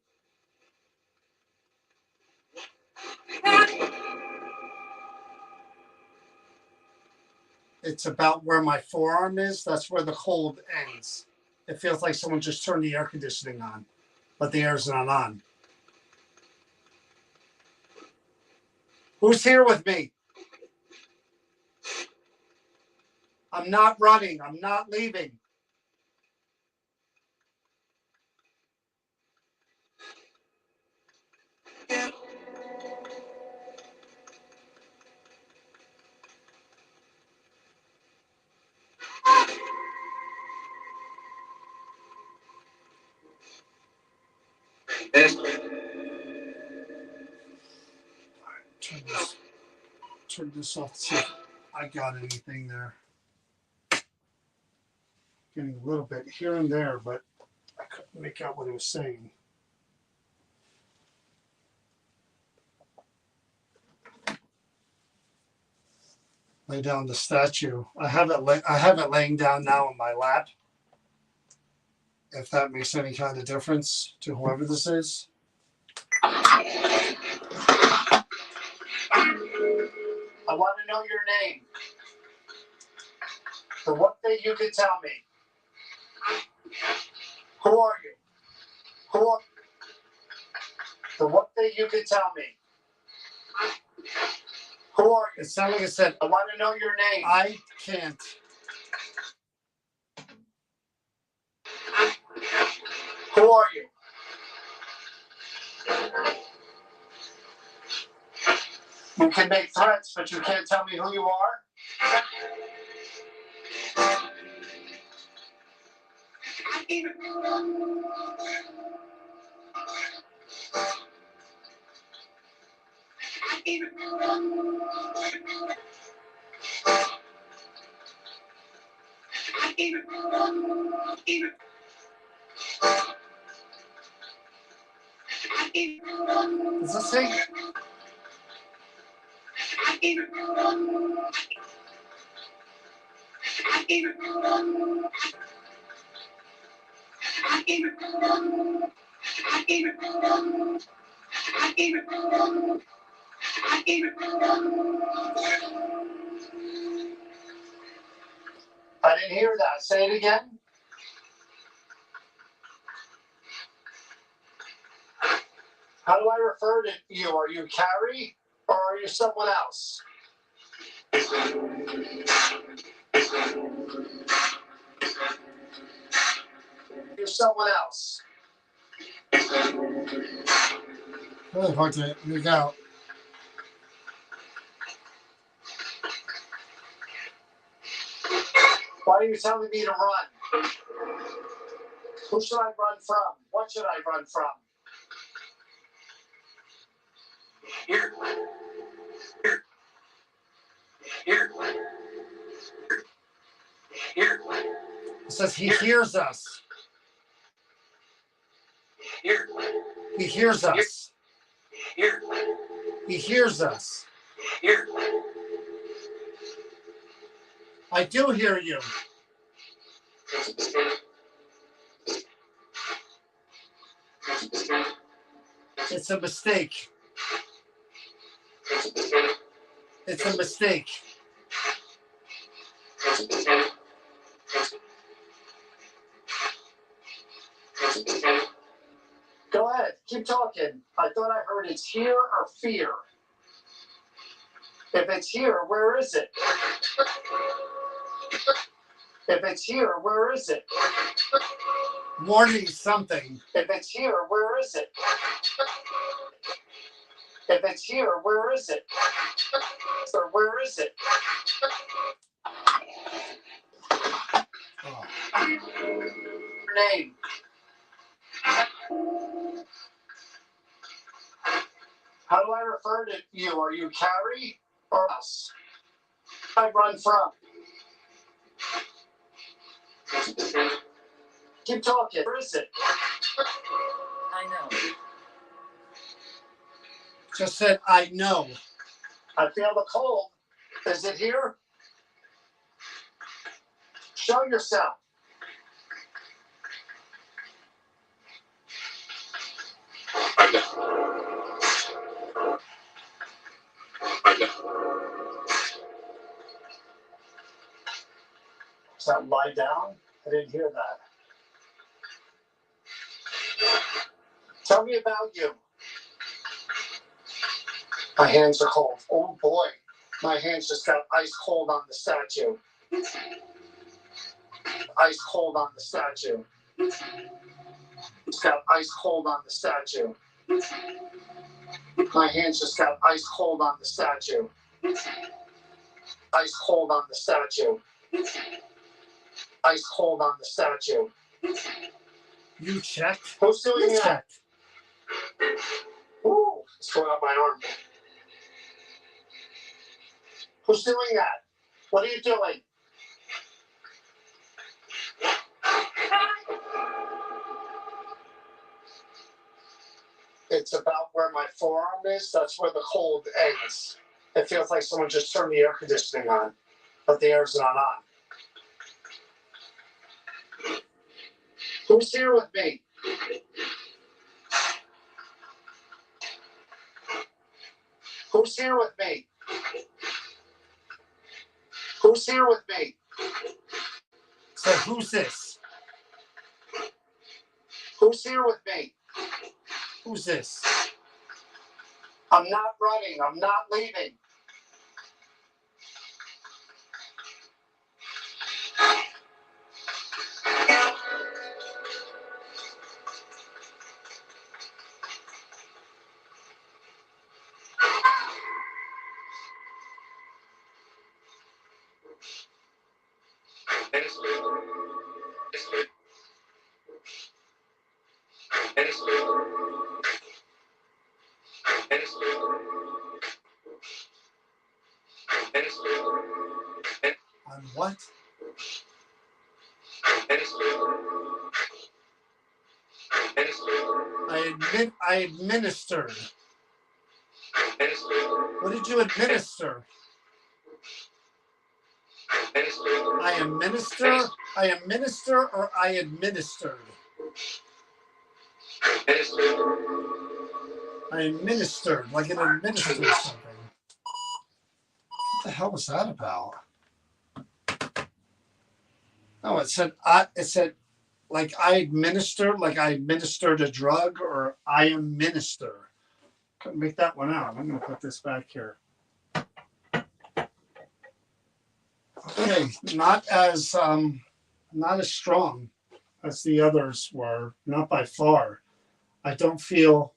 It's about where my forearm is. That's where the cold ends. It feels like someone just turned the air conditioning on, but the air's not on. Who's here with me? I'm not running. I'm not leaving. Turn this off to see if I got anything there. Getting a little bit here and there, but I couldn't make out what it was saying. Lay down the statue. I have it laying down now in my lap. If that makes any kind of difference to whoever this is. I want to know your name. The one thing you can tell me. Who are you? The one thing you can tell me. Who are you? It sounded like it said, I want to know your name. I can't. Who are you? You can make threats, but you can't tell me who you are? Does this say? I didn't hear that. Say it again. How do I refer to you? Are you Carrie or are you someone else? You're someone else. Really hard to make out. Why are you telling me to run? Who should I run from? What should I run from? Here. Here. Here. Here. It says he hears us. Here. He hears us. Here. He hears us. Here. I do hear you. It's a mistake. It's a mistake. Go ahead. Keep talking. I thought I heard it's here or fear. If it's here, where is it? If it's here, where is it? Warning something. If it's here, where is it? If it's here, where is it? Or where is it? Oh. Your name. How do I refer to you? Are you Carrie or us? I run from. Keep talking. Where is it? I know. Just said, I know. I feel the cold. Is it here? Show yourself. Does that lie down? I didn't hear that. Tell me about you. My hands are cold. Oh boy. My hands just got ice cold on the statue. Ice cold on the statue. It's got ice cold on the statue. My hands just got ice cold on the statue. Ice cold on the statue. Ice cold on the statue. You checked? Who's doing You that? checked. Ooh, it's going up my arm. Who's doing that? What are you doing? It's about where my forearm is. That's where the cold ends. It feels like someone just turned the air conditioning on, but the air's not on. Who's here with me? Who's here with me? Who's here with me? So who's this? Who's here with me? Who's this? I'm not running. I'm not leaving. On what? I administered. What did you administer? I administer, or I administered? I administered, like an administered something. What the hell was that about? No, it said like I administered a drug, or I administer. Couldn't make that one out. I'm gonna put this back here. Okay, not as strong as the others were, not by far. I don't feel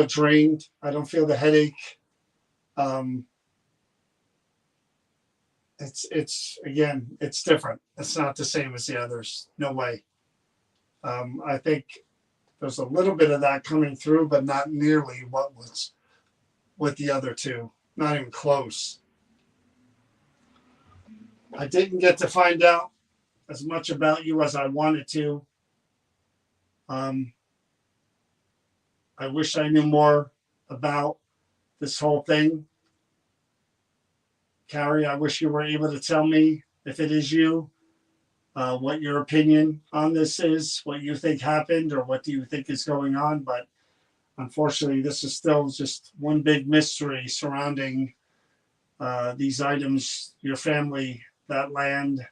drained. I don't feel the headache. It's different. It's not the same as the others. No way. I think there's a little bit of that coming through, but not nearly what was with the other two. Not even close. I didn't get to find out as much about you as I wanted to. I wish I knew more about this whole thing. Carrie, I wish you were able to tell me, if it is you, what your opinion on this is, what you think happened, or what do you think is going on. But unfortunately, this is still just one big mystery surrounding these items, your family, that land,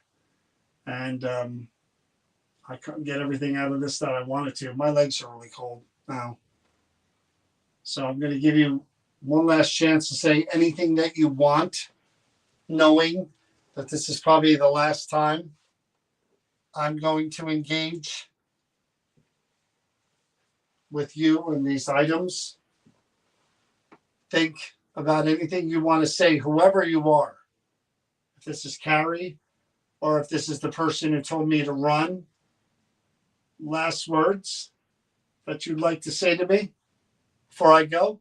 and I couldn't get everything out of this that I wanted to. My legs are really cold now. So I'm going to give you one last chance to say anything that you want, knowing that this is probably the last time I'm going to engage with you and these items. Think about anything you want to say, whoever you are. If this is Carrie, or if this is the person who told me to run. Last words that you'd like to say to me before I go?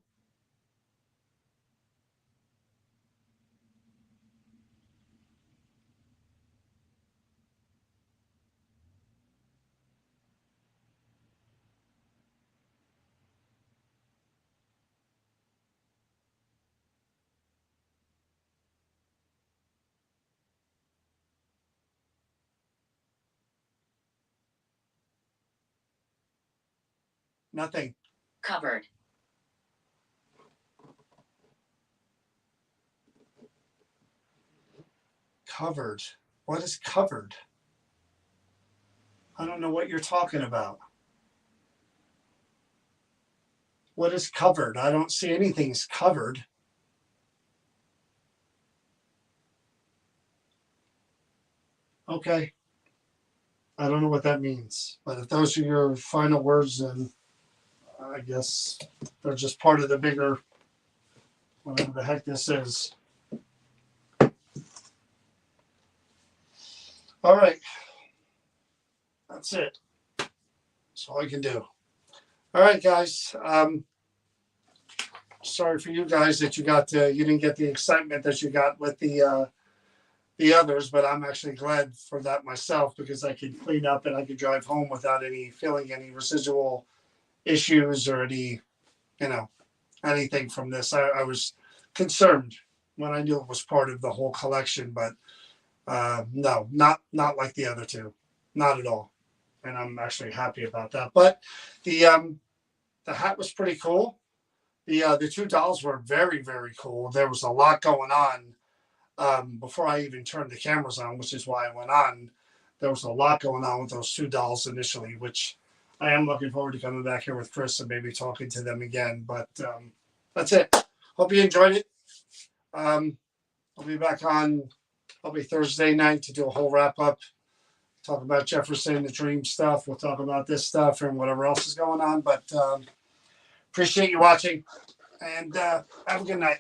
Nothing. Covered. Covered. What is covered? I don't know what you're talking about. What is covered? I don't see anything's covered. Okay. I don't know what that means. But if those are your final words, then I guess they're just part of the bigger, whatever the heck this is. All right. That's it. That's all I can do. All right, guys. Sorry for you guys that you didn't get the excitement that you got with the others, but I'm actually glad for that myself, because I could clean up and I could drive home without feeling any residual issues or anything from this. I was concerned when I knew it was part of the whole collection, but no, not like the other two, not at all. And I'm actually happy about that. But the hat was pretty cool. The two dolls were very, very cool. There was a lot going on before I even turned the cameras on, which is why I went on. There was a lot going on with those two dolls initially, which I am looking forward to coming back here with Chris and maybe talking to them again. But that's it. Hope you enjoyed it. I'll be back on probably Thursday night to do a whole wrap up. Talk about Jefferson, the dream stuff. We'll talk about this stuff and whatever else is going on. But appreciate you watching, and have a good night.